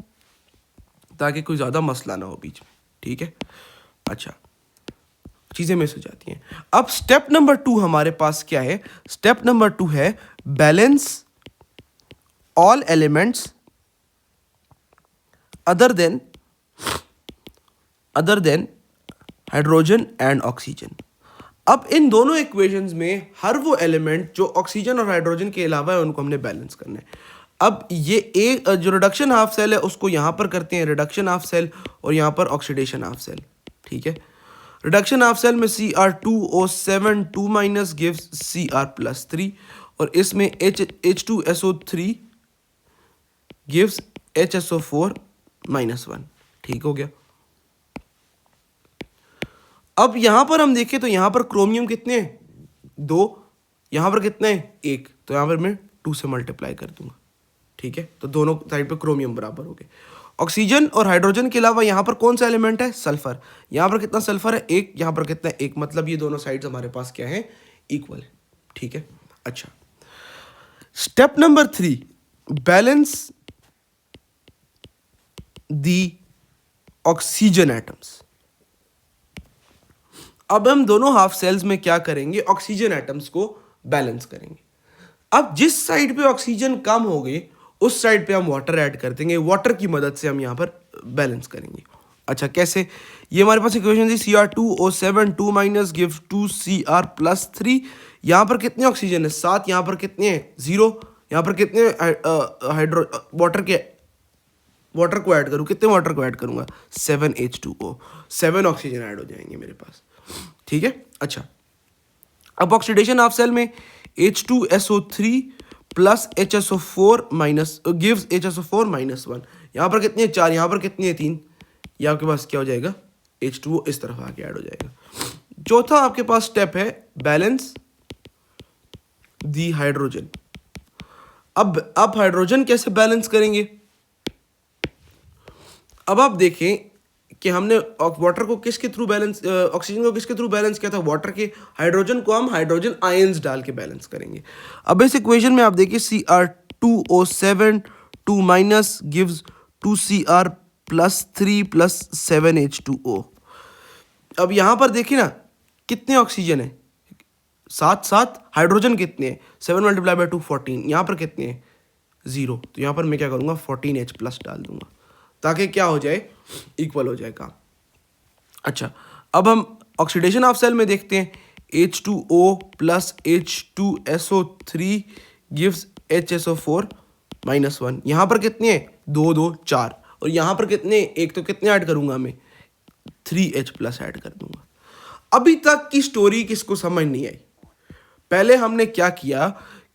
ताकि कोई ज़्यादा मसला ना हो बीच में। ठीक है, अच्छा, चीज़ें मिस हो जाती हैं। अब स्टेप नंबर 2 हमारे पास क्या है, स्टेप नंबर 2 है balance all elements other than hydrogen and oxygen. अब इन दोनों इक्वेशंस में हर वो एलिमेंट जो ऑक्सीजन और हाइड्रोजन के अलावा है उनको हमने बैलेंस करना है। अब ये एक जो रिडक्शन हाफ सेल है उसको यहाँ पर करते हैं रिडक्शन हाफ सेल, और यहाँ पर ऑक्सीडेशन हाफ सेल। ठीक है, रिडक्शन हाफ सेल में Cr2O7-2- गिव्स Cr+3, और इसमें H2SO3 गिव्स HSO4 -1। ठीक हो गया। अब यहां पर हम देखें तो यहां पर क्रोमियम कितने हैं, 2, यहां पर कितने हैं, 1, तो यहां पर मैं 2 से मल्टीप्लाई कर दूंगा। ठीक है, तो दोनों साइड पे क्रोमियम बराबर हो गए। ऑक्सीजन और हाइड्रोजन के अलावा यहां पर कौन सा एलिमेंट है, सल्फर। यहां पर कितना सल्फर है, 1, यहां पर कितना है, 1, मतलब ये दोनों साइड्स हमारे पास क्या है, इक्वल है। ठीक है, अच्छा, step number 3, balance the oxygen atoms. अब हम दोनों हाफ सेल्स में क्या करेंगे, ऑक्सीजन एटम्स को बैलेंस करेंगे। अब जिस साइड पे ऑक्सीजन कम हो गई उस साइड पे हम वाटर ऐड कर देंगे, वाटर की मदद से हम यहाँ पर बैलेंस करेंगे। अच्छा, कैसे, ये हमारे पास इक्वेशन थी Cr2O7-2- गिव 2Cr+3। यहाँ पर कितने ऑक्सीजन है, 7, यहाँ पर कितने हैं, 0, यहाँ पर कितने वाटर को ऐड करूँ, कितने वाटर को ऐड करूँगा, 7H2O, 7 ऑक्सीजन ऐड हो जाएंगे मेरे पास। ठीक है, अच्छा, अब ऑक्सीडेशन हाफ सेल में H2SO3 + HSO4 गिव्स HSO4 -1। यहाँ पर कितनी है, 4, यहाँ पर कितनी है, 3, ये आपके पास क्या हो जाएगा, H2O इस तरफ आके ऐड हो जाएगा। चौथा आपके पास स्टेप है बैलेंस दी हाइड्रोजन। अब आप हाइड्रोजन कैसे बैलेंस करेंगे, अब आप देखें कि हमने वाटर को किसके थ्रू बैलेंस, ऑक्सीजन को किसके थ्रू बैलेंस किया था, वाटर के हाइड्रोजन को हम हाइड्रोजन आयंस डाल के बैलेंस करेंगे। अब इस इक्वेशन में आप देखिए Cr2O7 2 minus gives 2Cr plus 3 plus 7H2O। अब यहाँ पर देखिए ना कितने ऑक्सीजन है, 7 हाइड्रोजन कितने हैं, 7 मल्टीप्लाई बाई 2 14, यहाँ पर कितने हैं 0, तो यहाँ पर मैं क्या करूँगा 14H प्लस डाल दूंगा ताकि क्या हो जाए, इक्वल हो जाए काम। अच्छा, अब हम ऑक्सीडेशन ऑफ सेल में देखते हैं, H2O plus H2SO3 gives HSO4 minus 1। यहाँ पर कितने हैं 2 2 4, और यहाँ पर कितने, एक तो कितने ऐड करूँगा मैं 3H प्लस ऐड कर दूंगा। अभी तक की स्टोरी किसको समझ नहीं आई। पहले हमने क्या किया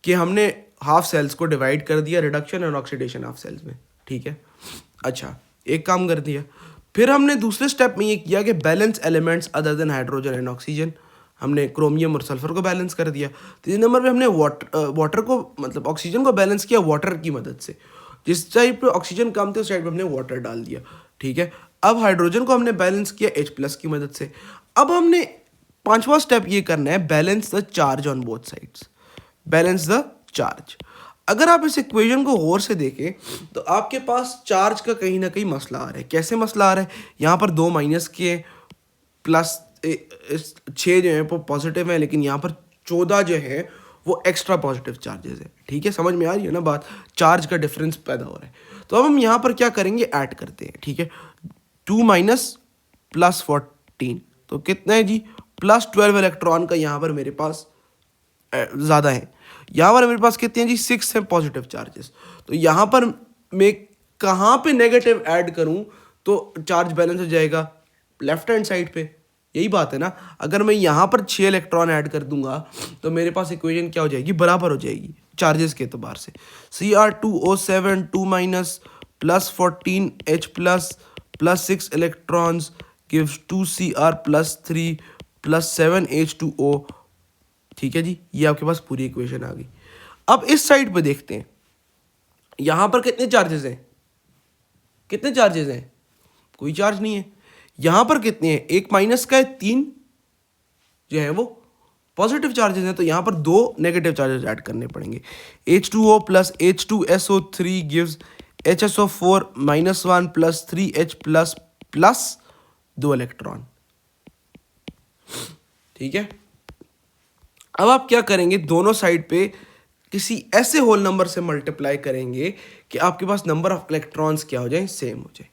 कि हमने हाफ सेल्स को डिवाइड कर दिया reduction and oxidation of cells में, ठीक है। अच्छा, एक काम कर दिया, फिर हमने दूसरे स्टेप में ये किया कि balance elements other than hydrogen and oxygen, हमने क्रोमियम और सल्फर को बैलेंस कर दिया। तीसरे नंबर पे हमने वाटर को मतलब ऑक्सीजन को बैलेंस किया वाटर की मदद से, जिस साइड पे ऑक्सीजन कम थे उस साइड पे हमने वाटर डाल दिया, ठीक है। अब हाइड्रोजन को हमने बैलेंस किया H प्लस की मदद से। अब हमने पांचवा स्टेप ये करना है, balance the charge on both sides, balance the charge. अगर आप इस इक्वेशन को गौर से देखें तो आपके पास चार्ज का कहीं ना कहीं मसला आ रहा है। कैसे मसला आ रहा है, यहाँ पर 2 माइनस के प्लस 6 जो है वो पॉजिटिव है, लेकिन यहाँ पर 14 जो है वो एक्स्ट्रा पॉजिटिव चार्जेस है, ठीक है। समझ में आ रही है ना बात, चार्ज का डिफरेंस पैदा हो रहा है। तो अब हम यहाँ पर क्या करेंगे, ऐड करते हैं, ठीक है। 2 माइनस प्लस 14, तो कितना है जी प्लस 12 इलेक्ट्रॉन का यहाँ पर मेरे पास ज़्यादा है। यहाँ पर मेरे पास कितने हैं जी 6 हैं पॉजिटिव चार्जेस। तो यहाँ पर मैं कहाँ पे नेगेटिव ऐड करूँ तो चार्ज बैलेंस हो जाएगा, लेफ्ट हैंड साइड पे, यही बात है ना। अगर मैं यहाँ पर 6 इलेक्ट्रॉन ऐड कर दूंगा तो मेरे पास इक्वेशन क्या हो जाएगी, बराबर हो जाएगी चार्जेस के एतबार से। Cr2O7 2 minus plus 14H plus 6 electrons gives 2Cr plus 3 plus 7H2O, ठीक है जी। ये आपके पास पूरी इक्वेशन आ गई। अब इस साइड पे देखते हैं, यहां पर कितने चार्जेस हैं, कितने चार्जेस हैं, कोई चार्ज नहीं है। यहां पर कितने हैं, एक माइनस का है, 3 जो है वो पॉजिटिव चार्जेस हैं, तो यहां पर 2 नेगेटिव चार्जेस ऐड करने पड़ेंगे। H2O plus H2SO3 gives HSO4 minus 1 plus 3H plus plus 2 electron, ठीक है। अब आप क्या करेंगे, दोनों साइड पे किसी ऐसे होल नंबर से मल्टीप्लाई करेंगे कि आपके पास नंबर ऑफ इलेक्ट्रॉन्स क्या हो जाए, सेम हो जाए।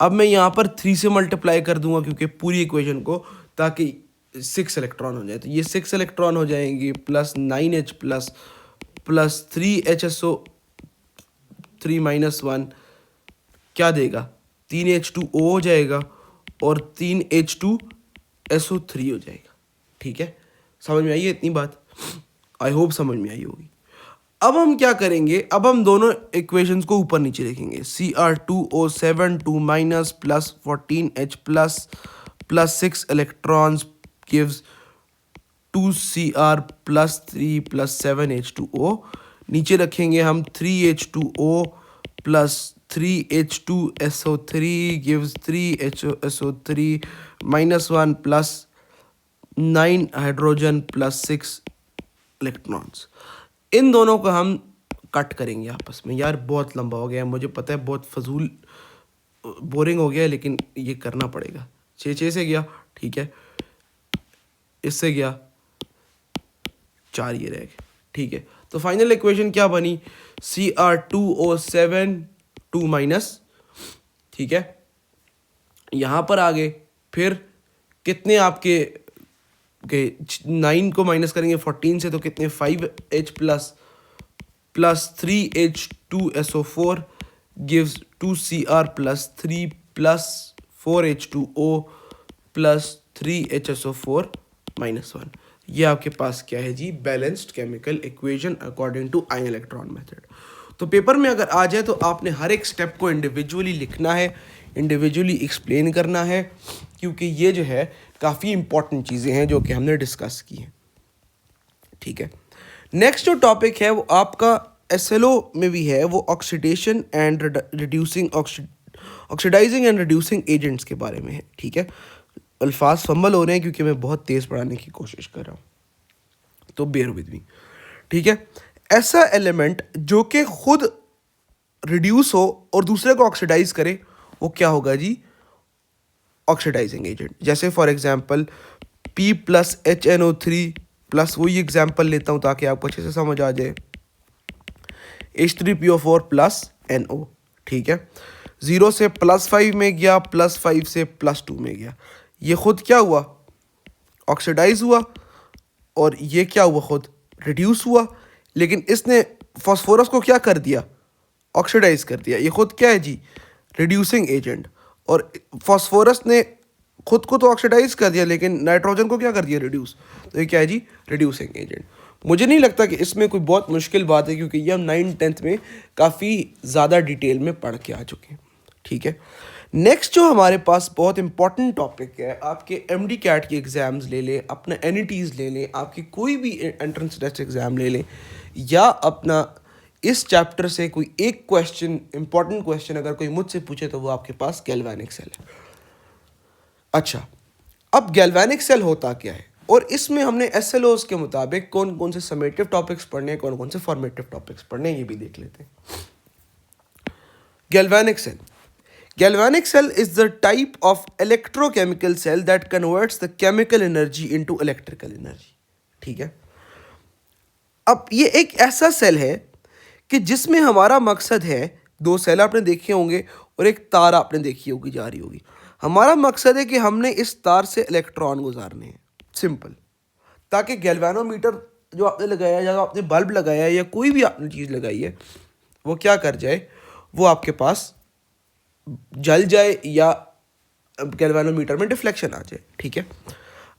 अब मैं यहाँ पर 3 से मल्टीप्लाई कर दूंगा क्योंकि पूरी इक्वेशन को, ताकि 6 इलेक्ट्रॉन हो जाए। तो ये 6 इलेक्ट्रॉन हो जाएंगे plus 9H plus plus 3HSO 3 minus 1 क्या देगा, 3H2O हो जाएगा और 3H2SO3 हो जाएगा, ठीक है। समझ में आई है इतनी बात, आई होप समझ में आई होगी। अब हम क्या करेंगे, अब हम दोनों इक्वेशंस को ऊपर नीचे लिखेंगे। Cr2O7 2 minus plus 14H plus 6 electrons gives 2Cr plus 3 plus 7H2O। नीचे रखेंगे हम 3H2O plus 3H2SO3 gives 3HSO3 minus 1 plus 9 hydrogen plus 6 electrons. इन दोनों को हम कट करेंगे आपस में। यार बहुत लंबा हो गया है, मुझे पता है, बहुत फजूल बोरिंग हो गया है, लेकिन ये करना पड़ेगा। 6 से गया, ठीक है, इससे गया 4, ये रह गया, ठीक है। तो फाइनल इक्वेशन क्या बनी, Cr2O7 2 माइनस, ठीक है, यहाँ पर आ गए। फिर कितने आपके 9 को माइनस करेंगे 14 से तो कितने 5H plus plus 3H2SO4 gives 2Cr plus 3 plus 4H2O plus 3HSO4 minus 1। ये आपके पास क्या है जी, balanced chemical equation according to ion electron method. तो पेपर में अगर आ जाए तो आपने हर एक स्टेप को इंडिविजुअली लिखना है, इंडिविजुअली एक्सप्लेन करना है, क्योंकि ये जो है काफ़ी इंपॉर्टेंट चीज़ें हैं जो कि हमने डिस्कस की हैं, ठीक है। नेक्स्ट जो टॉपिक है वो आपका SLO में भी है, वो oxidation and reducing oxidising and reducing agents के बारे में है, ठीक है। अल्फाज फंबल हो रहे हैं क्योंकि मैं बहुत तेज़ पढ़ाने की कोशिश कर रहा हूँ, तो बेयर विद मी, ठीक है। ऐसा एलिमेंट जो कि खुद रिड्यूस हो और दूसरे को ऑक्सीडाइज करे, वो क्या होगा जी? Oxidizing agent. जैसे फॉर एग्जांपल P+HNO3+, वही एग्जांपल लेता हूँ ताकि आपको अच्छे से समझ आ जाए, H3PO4+NO, ठीक है। 0 से +5 में गया, +5 से +2 में गया, ये खुद क्या हुआ? ऑक्सीडाइज हुआ। और ये क्या हुआ? खुद रिड्यूस हुआ। लेकिन इसने फास्फोरस को क्या कर दिया? ऑक्सीडाइज कर दिया। ये खुद क्या है जी? Reducing agent. और फास्फोरस ने खुद को तो ऑक्सीडाइज कर दिया, लेकिन नाइट्रोजन को क्या कर दिया? रिड्यूस। तो ये क्या है जी? Reducing agent. मुझे नहीं लगता कि इसमें कोई बहुत मुश्किल बात है, क्योंकि ये हम 9th-10th में काफ़ी ज़्यादा डिटेल में पढ़ के आ चुके हैं, ठीक है। नेक्स्ट जो हमारे पास बहुत इंपॉर्टेंट टॉपिक है, आपके MD कैट के एग्ज़ाम्स ले लें, अपना NETs ले लें, आपकी कोई भी एंट्रेंस टेस्ट एग्ज़ाम ले लें, या अपना इस चैप्टर से कोई एक क्वेश्चन, इंपॉर्टेंट क्वेश्चन अगर कोई मुझसे पूछे, तो वो आपके पास गैल्वेनिक सेल है। अच्छा, अब गैल्वेनिक सेल होता क्या है, और इसमें हमने SLOs के मुताबिक कौन कौन से समेटिव टॉपिक्स पढ़ने हैं, कौन कौन से फॉर्मेटिव टॉपिक्स पढ़ने हैं, ये भी देख लेते हैं। Galvanic cell. Galvanic cell is the type of electrochemical cell that converts the chemical energy into electrical energy. ठीक है। अब ये एक ऐसा सेल है कि जिसमें हमारा मकसद है, दो सेल आपने देखे होंगे और एक तार आपने देखी होगी जा रही होगी। हमारा मकसद है कि हमने इस तार से इलेक्ट्रॉन गुजारने हैं, सिंपल, ताकि गैल्वेनोमीटर जो आपने लगाया या आपने बल्ब लगाया है या कोई भी आपने चीज़ लगाई है, वो क्या कर जाए, वो आपके पास जल जाए या गैल्वेनोमीटर में डिफ्लेक्शन आ जाए, ठीक है।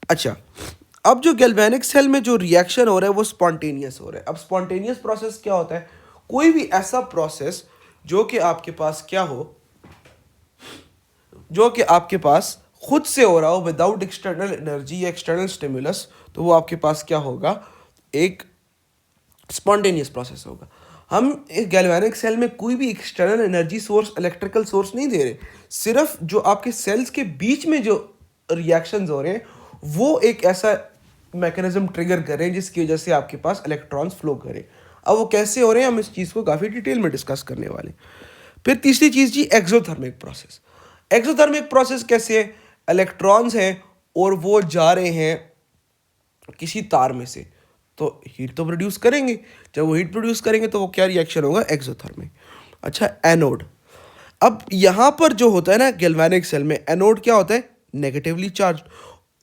अच्छा, अब जो गैल्वेनिक सेल में जो रिएक्शन हो रहा है वो स्पॉन्टेनियस हो रहा है। अब स्पॉन्टेनियस प्रोसेस क्या होता है? कोई भी ऐसा प्रोसेस जो कि आपके पास क्या हो, जो कि आपके पास खुद से हो रहा हो विदाउट एक्सटर्नल एनर्जी या एक्सटर्नल स्टिमुलस, तो वो आपके पास क्या होगा? एक स्पॉन्टेनियस प्रोसेस होगा। हम एक गैल्वेनिक सेल में कोई भी external energy source, electrical source नहीं दे रहे, सिर्फ जो आपके सेल्स के बीच में जो रिएक्शंस हो रहे हैं वो एक ऐसा मैकेनिज्म ट्रिगर कर रहे हैं जिसकी वजह से आपके पास इलेक्ट्रॉन्स फ्लो करें। अब वो कैसे हो रहे हैं, हम इस चीज़ को काफ़ी डिटेल में डिस्कस करने वाले। फिर तीसरी चीज़ जी, एक्सोथर्मिक प्रोसेस। एक्सोथर्मिक प्रोसेस कैसे है? इलेक्ट्रॉन्स हैं और वो जा रहे हैं किसी तार में से, तो हीट तो प्रोड्यूस करेंगे। जब वो हीट प्रोड्यूस करेंगे तो वो क्या रिएक्शन होगा? एक्सोथर्मिक। अच्छा, एनोड। अब यहाँ पर जो होता है ना गैल्वेनिक सेल में, एनोड क्या होता है? Negatively charge.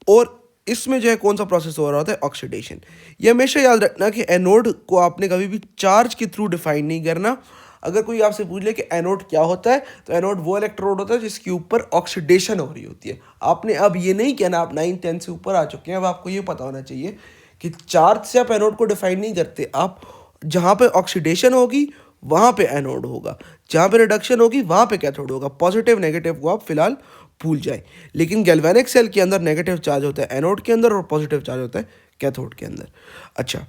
और इसमें जो है कौन सा प्रोसेस हो रहा होता है? ऑक्सीडेशन। ये हमेशा याद रखना कि एनोड को आपने कभी भी चार्ज के थ्रू डिफाइन नहीं करना। अगर कोई आपसे पूछ ले कि एनोड क्या होता है, तो एनोड वो इलेक्ट्रोड होता है जिसके ऊपर ऑक्सीडेशन हो रही होती है। आपने अब ये नहीं कहना, आप 9th-10th से ऊपर आ चुके हैं, अब आपको ये पता होना चाहिए कि चार्ज से आप एनोड को डिफाइन नहीं करते। आप जहाँ पे ऑक्सीडेशन होगी वहाँ पे एनोड होगा, जहाँ पे रिडक्शन होगी वहाँ पे कैथोड होगा। पॉजिटिव नेगेटिव को आप फिलहाल भूल जाए। लेकिन गैल्वेनिक सेल के अंदर नेगेटिव चार्ज होता है एनोड के अंदर और पॉजिटिव चार्ज होता है कैथोड के अंदर। अच्छा,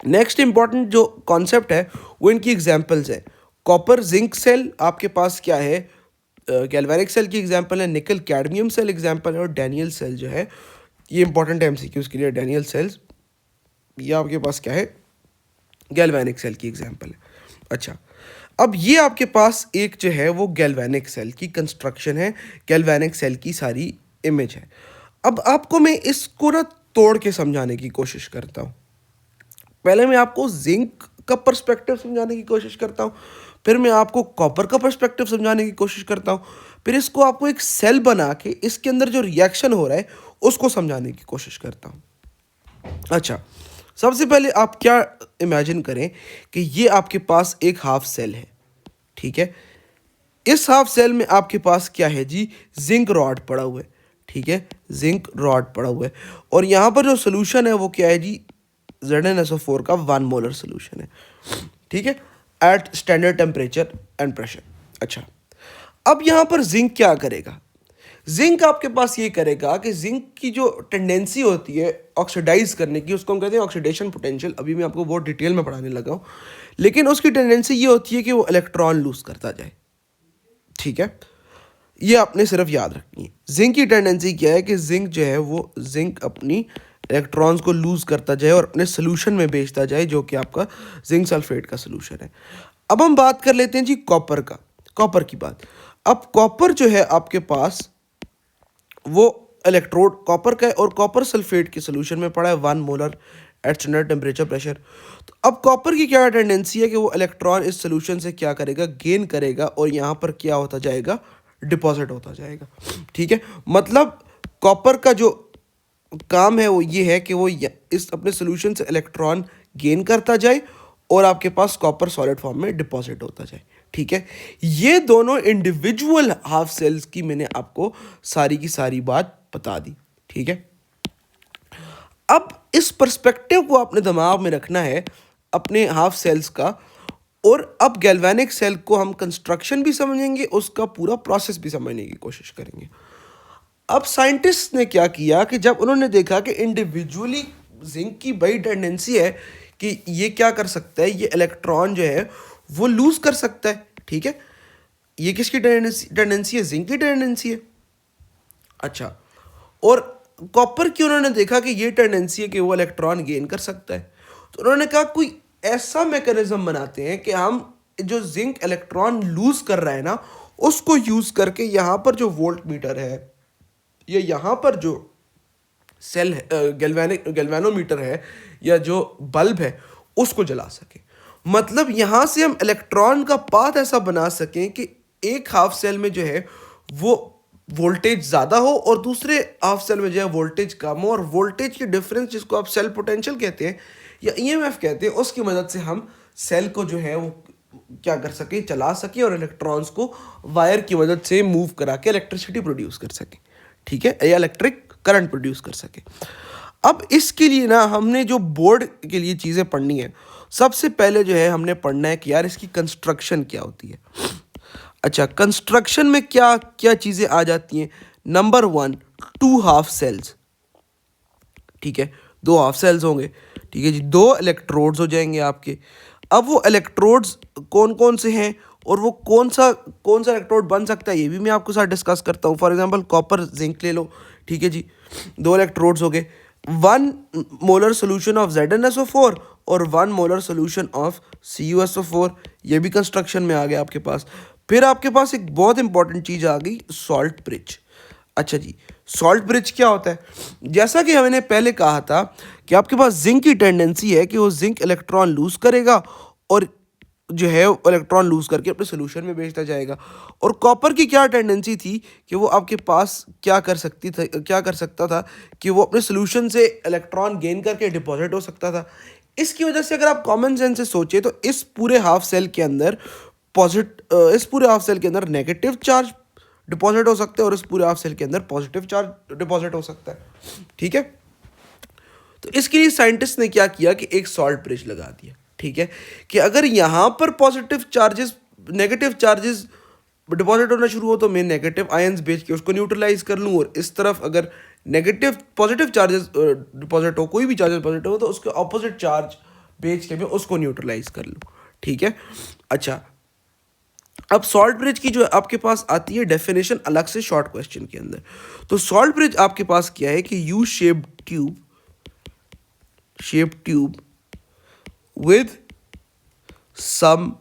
नेक्स्ट इंपॉर्टेंट जो कॉन्सेप्ट है वो इनकी एग्जाम्पल्स है। कॉपर जिंक सेल आपके पास क्या है? गैल्वेनिक सेल की एग्जाम्पल है। निकल कैडमियम सेल एग्जाम्पल है। और डैनियल सेल जो है, ये इंपॉर्टेंट है MCQs के लिए। डैनियल सेल्स ये आपके पास क्या है? गैल्वेनिक सेल की एग्जाम्पल है। अच्छा, अब ये आपके पास एक जो है वो गैल्वेनिक सेल की कंस्ट्रक्शन है, गैल्वेनिक सेल की सारी इमेज है। अब आपको मैं इसको ना तोड़ के समझाने की कोशिश करता हूँ। पहले मैं आपको जिंक का पर्सपेक्टिव समझाने की कोशिश करता हूँ, फिर मैं आपको कॉपर का पर्सपेक्टिव समझाने की कोशिश करता हूँ, फिर इसको आपको एक सेल बना के इसके अंदर जो रिएक्शन हो रहा है उसको समझाने की कोशिश करता हूँ। अच्छा, सबसे पहले आप क्या इमेजिन करें कि ये आपके पास एक हाफ सेल है, ठीक है। इस हाफ सेल में आपके पास क्या है जी? जिंक रॉड पड़ा हुआ है, ठीक है। जिंक रॉड पड़ा हुआ है और यहाँ पर जो सोल्यूशन है वो क्या है जी? ZnSO4 का 1 मोलर सोल्यूशन है, ठीक है, at standard temperature and pressure. अच्छा, अब यहाँ पर जिंक क्या करेगा? जिंक आपके पास ये करेगा कि जिंक की जो टेंडेंसी होती है ऑक्सीडाइज करने की, उसको हम कहते हैं ऑक्सीडेशन पोटेंशियल। अभी मैं आपको बहुत डिटेल में पढ़ाने लगा हूँ, लेकिन उसकी टेंडेंसी ये होती है कि वो इलेक्ट्रॉन लूज करता जाए, ठीक है। ये आपने सिर्फ याद रखनी है। जिंक की टेंडेंसी क्या है कि जिंक जो है वो जिंक अपनी इलेक्ट्रॉन्स को लूज़ करता जाए और अपने सोल्यूशन में भेजता जाए, जो कि आपका जिंक सल्फेट का सोल्यूशन है। अब हम बात कर लेते हैं जी कॉपर का, कॉपर की बात। अब कॉपर जो है आपके पास वो इलेक्ट्रोड कॉपर का है और कॉपर सल्फेट के सोल्यूशन में पड़ा है 1 molar at standard temperature pressure. तो अब कॉपर की क्या टेंडेंसी है कि वो इलेक्ट्रॉन इस सोल्यूशन से क्या करेगा, गेन करेगा और यहाँ पर क्या होता जाएगा, डिपॉजिट होता जाएगा। ठीक है, मतलब कॉपर का जो काम है वो ये है कि वो इस अपने सोल्यूशन से इलेक्ट्रॉन गेन करता जाए और आपके पास कॉपर सॉलिड फॉर्म में डिपॉजिट होता जाए। ठीक है, ये दोनों इंडिविजुअल हाफ सेल्स की मैंने आपको सारी की सारी बात बता दी। ठीक है, अब इस पर्सपेक्टिव को आपने दिमाग में रखना है अपने हाफ सेल्स का, और अब गैल्वेनिक सेल को हम कंस्ट्रक्शन भी समझेंगे, उसका पूरा प्रोसेस भी समझने की कोशिश करेंगे। अब साइंटिस्ट ने क्या किया कि जब उन्होंने देखा कि इंडिविजुअली जिंक की बड़ी टेंडेंसी है कि ये क्या कर सकता है, ये इलेक्ट्रॉन जो है वो लूज कर सकता है। ठीक है, ये किसकी टेंडेंसी है, जिंक की टेंडेंसी है। अच्छा, और कॉपर की उन्होंने देखा कि ये टेंडेंसी है कि वो इलेक्ट्रॉन गेन कर सकता है। तो उन्होंने कहा कोई ऐसा मैकेनिज्म बनाते हैं कि हम जो जिंक इलेक्ट्रॉन लूज कर रहा है ना, उसको यूज करके यहाँ पर जो वोल्ट मीटर है या यहाँ पर जो सेल है, गैल्वेनोमीटर है या जो बल्ब है, उसको जला सके। मतलब यहाँ से हम इलेक्ट्रॉन का पाथ ऐसा बना सकें कि एक हाफ सेल में जो है वो वोल्टेज ज़्यादा हो और दूसरे हाफ सेल में जो है वोल्टेज कम हो, और वोल्टेज की डिफरेंस जिसको आप सेल पोटेंशियल कहते हैं या ईएमएफ कहते हैं, उसकी मदद से हम सेल को जो है वो क्या कर सके, चला सके और इलेक्ट्रॉन्स को वायर की मदद से मूव करा के इलेक्ट्रिसिटी प्रोड्यूस कर सके। ठीक है, या इलेक्ट्रिक करंट प्रोड्यूस कर सके। अब इसके लिए ना हमने जो बोर्ड के लिए चीज़ें पढ़नी है, सबसे पहले जो है हमने पढ़ना है कि यार इसकी कंस्ट्रक्शन क्या होती है। अच्छा, कंस्ट्रक्शन में क्या क्या चीज़ें आ जाती हैं। Number 1, 2 half cells. ठीक है, 2 हाफ सेल्स होंगे। ठीक है जी, 2 इलेक्ट्रोड्स हो जाएंगे आपके। अब वो इलेक्ट्रोड्स कौन कौन से हैं और वो कौन सा इलेक्ट्रोड बन सकता है, ये भी मैं आपके साथ डिस्कस करता हूँ। फॉर एग्जांपल कॉपर जिंक ले लो। ठीक है जी, 2 इलेक्ट्रोड्स हो गए। 1 मोलर सोल्यूशन ऑफ ZnSO4 और 1 मोलर सोल्यूशन ऑफ CuSO4, ये भी कंस्ट्रक्शन में आ गया आपके पास। फिर आपके पास एक बहुत इंपॉर्टेंट चीज़ आ गई, सॉल्ट ब्रिज। अच्छा जी, सॉल्ट ब्रिज क्या होता है। जैसा कि हमने पहले कहा था कि आपके पास जिंक की टेंडेंसी है कि वो जिंक इलेक्ट्रॉन लूज करेगा और जो है इलेक्ट्रॉन लूज करके अपने सोल्यूशन में भेजता जाएगा। और कॉपर की क्या टेंडेंसी थी कि वो आपके पास क्या कर सकता था कि वो अपने सोल्यूशन से इलेक्ट्रॉन गेन करके डिपॉजिट हो सकता था। इसकी वजह से अगर आप कॉमन सेंस से सोचें तो इस पूरे हाफ सेल के अंदर नेगेटिव चार्ज डिपॉजिट हो सकता है और इस पूरे हाफ सेल के अंदर पॉजिटिव चार्ज डिपॉजिट हो सकता है। ठीक है, तो इसके लिए साइंटिस्ट ने क्या किया कि एक सॉल्ट ब्रिज लगा दिया। ठीक है, कि अगर यहाँ पर नेगेटिव चार्जेस डिपॉजिट होना शुरू हो तो मैं नेगेटिव आयंस भेज के उसको न्यूट्रलाइज कर लूँ, और इस तरफ अगर पॉजिटिव चार्जेस डिपॉजिट हो, कोई भी चार्जेस डिपॉजिट हो, तो उसके ऑपोजिट चार्ज भेज के मैं उसको न्यूट्रलाइज कर लूँ। ठीक है, अच्छा, अब सॉल्ट ब्रिज की जो आपके पास आती है डेफिनेशन अलग से शॉर्ट क्वेश्चन के अंदर। तो सॉल्ट ब्रिज आपके पास क्या है कि U shaped tube with some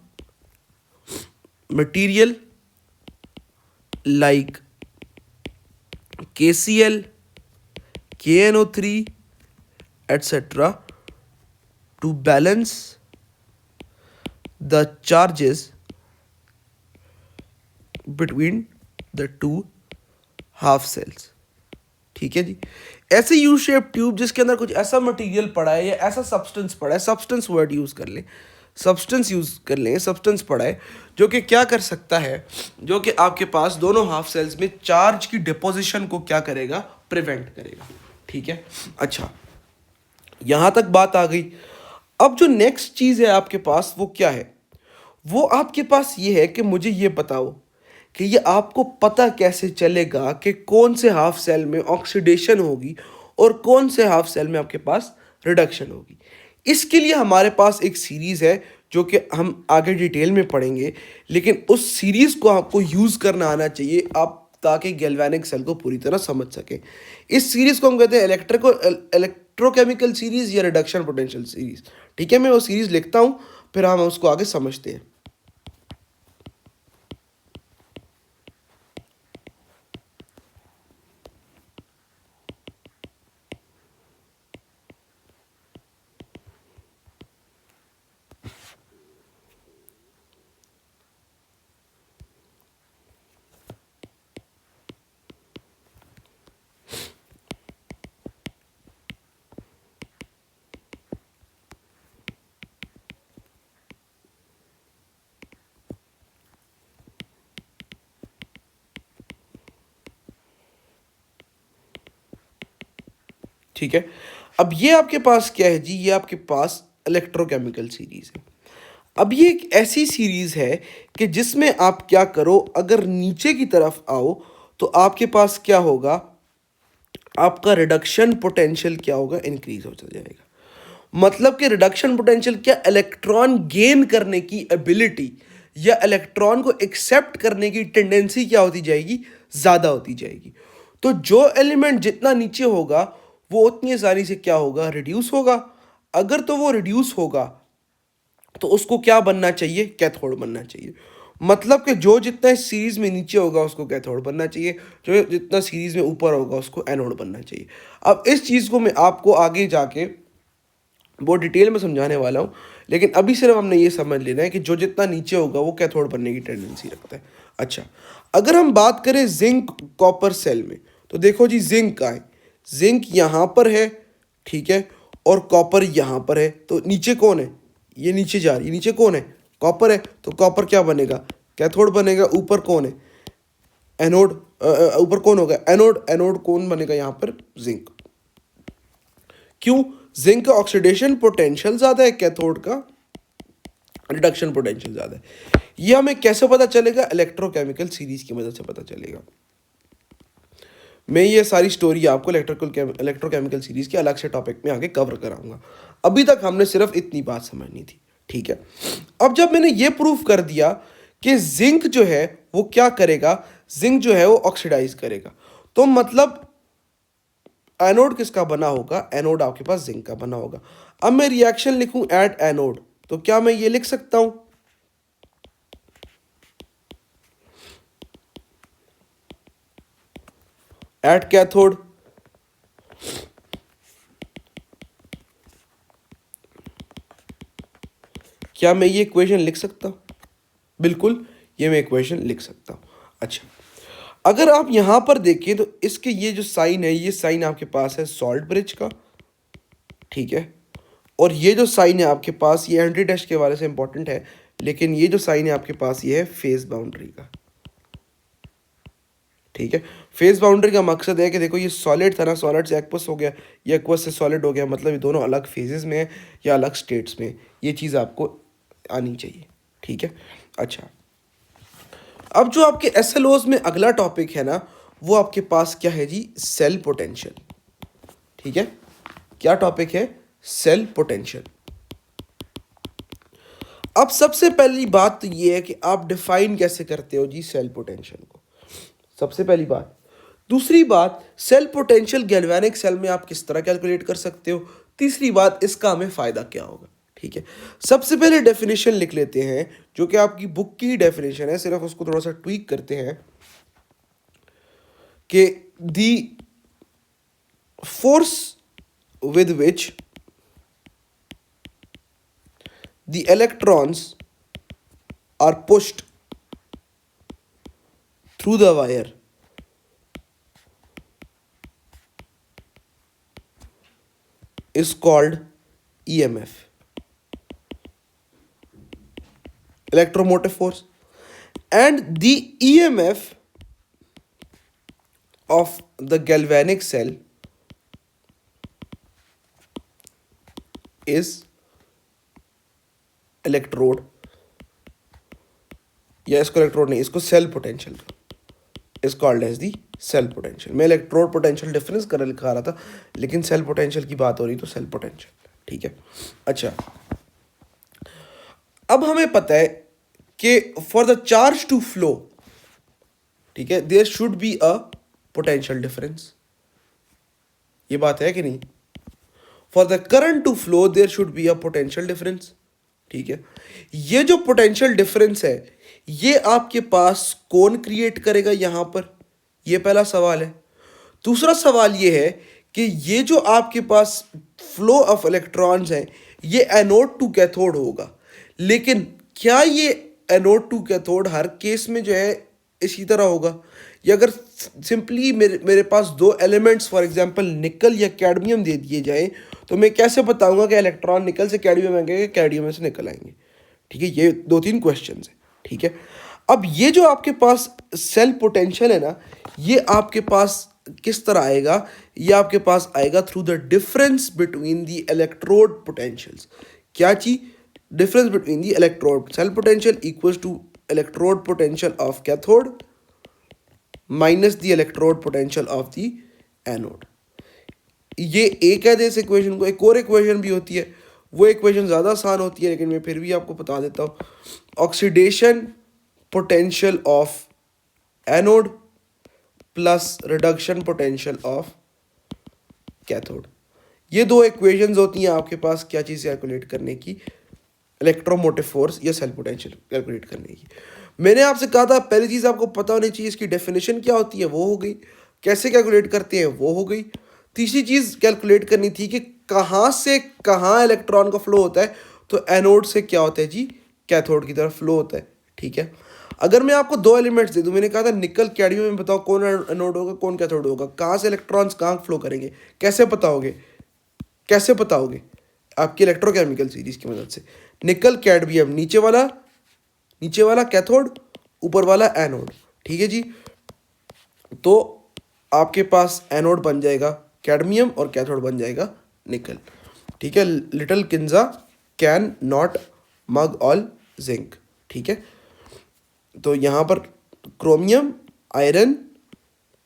material like KCl, KNO3, etc. to balance the charges between the two half cells. ठीक है जी, ऐसे यू शेप ट्यूब जिसके अंदर कुछ ऐसा मटेरियल पड़ा है या ऐसा सब्सटेंस पड़ा है, सब्सटेंस वर्ड यूज़ कर लें, सब्सटेंस पड़ा है जो कि क्या कर सकता है, जो कि आपके पास दोनों हाफ सेल्स में चार्ज की डिपोजिशन को क्या करेगा, प्रिवेंट करेगा। ठीक है, अच्छा, यहाँ तक बात आ गई। अब जो नेक्स्ट चीज़ है आपके पास वो क्या है, वो आपके पास ये है कि मुझे ये बताओ कि ये आपको पता कैसे चलेगा कि कौन से हाफ सेल में ऑक्सीडेशन होगी और कौन से हाफ सेल में आपके पास रिडक्शन होगी। इसके लिए हमारे पास एक सीरीज़ है जो कि हम आगे डिटेल में पढ़ेंगे, लेकिन उस सीरीज़ को आपको यूज़ करना आना चाहिए। आप ताकि गैल्वेनिक सेल को पूरी तरह समझ सके। इस सीरीज़ को हम कहते हैं इलेक्ट्रोकेमिकल सीरीज़ या रिडक्शन पोटेंशियल सीरीज़। ठीक है, मैं वो सीरीज़ लिखता हूँ, फिर हम उसको आगे समझते हैं। ठीक है, अब ये आपके पास क्या है जी, ये आपके पास इलेक्ट्रोकेमिकल सीरीज़ है। अब ये एक ऐसी सीरीज़ है कि जिसमें आप क्या करो, अगर नीचे की तरफ आओ तो आपके पास क्या होगा, आपका रिडक्शन पोटेंशियल क्या होगा, इंक्रीज होता जाएगा। मतलब कि रिडक्शन पोटेंशियल क्या, इलेक्ट्रॉन गेन करने की एबिलिटी या इलेक्ट्रॉन को एक्सेप्ट करने की टेंडेंसी क्या होती जाएगी, ज़्यादा होती जाएगी। तो जो एलिमेंट जितना नीचे होगा वो उतनी आसानी से क्या होगा, रिड्यूस होगा। अगर तो वो रिड्यूस होगा तो उसको क्या बनना चाहिए, कैथोड बनना चाहिए। मतलब कि जो जितना इस सीरीज में नीचे होगा उसको कैथोड बनना चाहिए, जो जितना सीरीज में ऊपर होगा उसको एनोड बनना चाहिए। अब इस चीज़ को मैं आपको आगे जाके बहुत डिटेल में समझाने वाला हूँ, लेकिन अभी सिर्फ हमने ये समझ लेना है कि जो जितना नीचे होगा वो कैथोड बनने की टेंडेंसी रखता है। अच्छा, अगर हम बात करें जिंक कॉपर सेल में, तो देखो जी जिंक का है, जिंक यहाँ पर है, ठीक है, और कॉपर यहाँ पर है। तो नीचे कौन है, ये नीचे जा रही है, नीचे कौन है, कॉपर है। तो कॉपर क्या बनेगा, कैथोड बनेगा। ऊपर कौन है, एनोड। ऊपर कौन होगा, एनोड। एनोड कौन बनेगा यहाँ पर, जिंक। क्यों, जिंक का ऑक्सीडेशन पोटेंशियल ज़्यादा है, कैथोड का रिडक्शन पोटेंशियल ज़्यादा है। ये हमें कैसे पता चलेगा, इलेक्ट्रोकेमिकल सीरीज की मदद से पता चलेगा। मैं ये सारी स्टोरी आपको इलेक्ट्रोकेमिकल सीरीज के अलग से टॉपिक में आगे कवर कराऊंगा। अभी तक हमने सिर्फ इतनी बात समझनी थी, ठीक है। अब जब मैंने ये प्रूफ कर दिया कि जिंक जो है वो क्या करेगा, जिंक जो है वो ऑक्सीडाइज करेगा, तो मतलब एनोड किसका बना होगा, एनोड आपके पास जिंक का बना होगा। अब मैं रिएक्शन लिखूं एट एनोड, तो क्या मैं ये लिख सकता हूं, एट कैथोड। क्या मैं ये इक्वेशन लिख सकता हूं, बिल्कुल ये मैं इक्वेशन लिख सकता हूं। अच्छा, अगर आप यहां पर देखें तो इसके ये जो साइन है, ये साइन आपके पास है सॉल्ट ब्रिज का, ठीक है। और ये जो साइन है आपके पास, ये एंटी टेस्ट के हवाले से इंपॉर्टेंट है, लेकिन ये जो साइन है आपके पास ये है फेज बाउंड्री का, ठीक है। फेज बाउंड्री का मकसद है कि देखो ये सॉलिड था ना, सॉलिड से एक्वस हो गया, ये एक्वस से सॉलिड हो गया, मतलब ये दोनों अलग फेजेस में है या अलग स्टेट्स में, ये चीज़ आपको आनी चाहिए, ठीक है। अच्छा, अब जो आपके एसएलओज में अगला टॉपिक है ना, वो आपके पास क्या है जी, सेल पोटेंशियल, ठीक है। क्या टॉपिक है, सेल पोटेंशियल। अब सबसे पहली बात तो ये है कि आप डिफाइन कैसे करते हो जी सेल पोटेंशियल को, सबसे पहली बात। दूसरी बात, सेल पोटेंशियल गैल्वेनिक सेल में आप किस तरह कैलकुलेट कर सकते हो। तीसरी बात, इसका हमें फ़ायदा क्या होगा, ठीक है। सबसे पहले डेफिनेशन लिख लेते हैं, जो कि आपकी बुक की डेफिनेशन है, सिर्फ उसको थोड़ा सा ट्वीक करते हैं कि the force with which the electrons are pushed through the wire is called EMF, electromotive force, and the EMF of the galvanic cell is electrode, या इसको इलेक्ट्रोड नहीं, इसको cell potential is called as the cell potential. मैं electrode potential difference कर लिखा रहा था, लेकिन सेल पोटेंशियल की बात हो रही तो सेल पोटेंशियल, ठीक है। अच्छा, अब हमें पता है कि for the charge to flow, ठीक है, there should be a potential difference. ये बात है कि नहीं? For the current to flow there should be a potential difference. ठीक है, ये जो पोटेंशियल डिफरेंस है ये आपके पास कौन क्रिएट करेगा यहां पर? ये पहला सवाल है। दूसरा सवाल ये है कि ये जो आपके पास फ्लो ऑफ इलेक्ट्रॉन्स है ये एनोड टू कैथोड होगा, लेकिन क्या ये एनोड टू कैथोड हर केस में जो है इसी तरह होगा? या अगर सिंपली मेरे पास दो एलिमेंट्स फॉर एग्जांपल निकल या कैडमियम दे दिए जाए तो मैं कैसे बताऊंगा कि इलेक्ट्रॉन निकल से कैडमियम आएंगे, कैडमियम से निकल आएंगे? ठीक है, ये दो तीन क्वेश्चंस हैं। ठीक है, अब ये जो आपके पास सेल पोटेंशियल है ना, ये आपके पास किस तरह आएगा? ये आपके पास आएगा through the difference between the electrode potentials. क्या चीज? Difference between the electrode cell potential equals to electrode potential of cathode minus the electrode potential of the anode. ये एक है इस इक्वेशन को। एक और इक्वेशन भी होती है, वो इक्वेशन ज़्यादा आसान होती है लेकिन मैं फिर भी आपको बता देता हूँ। Oxidation potential of anode plus reduction potential of cathode. ये दो इक्वेशंस होती हैं आपके पास क्या चीज़ कैलकुलेट करने की? इलेक्ट्रोमोटिव फोर्स या सेल पोटेंशियल कैलकुलेट करने की। मैंने आपसे कहा था पहली चीज़ आपको पता होनी चाहिए इसकी डेफिनेशन क्या होती है, वो हो गई। कैसे कैलकुलेट करते हैं, वो हो गई। तीसरी चीज़ कैलकुलेट करनी थी कि कहाँ से कहाँ इलेक्ट्रॉन का फ्लो होता है, तो एनोड से क्या होता है जी, कैथोड की तरफ फ्लो होता है। ठीक है, अगर मैं आपको दो एलिमेंट्स दे दूं, मैंने कहा था निकल कैडमियम में, बताओ कौन एनोड होगा कौन कैथोड होगा? कहाँ से इलेक्ट्रॉन्स कहाँ फ्लो करेंगे, कैसे बताओगे? कैसे बताओगे? आपकी इलेक्ट्रोकेमिकल सीरीज की मदद से। निकल कैडमियम नीचे वाला कैथोड, ऊपर वाला एनोड। ठीक है जी, तो आपके पास एनोड बन जाएगा कैडमियम और कैथोड बन जाएगा निकल। ठीक है, little Kinza can not mug all zinc. ठीक है, तो यहाँ पर क्रोमियम, आयरन,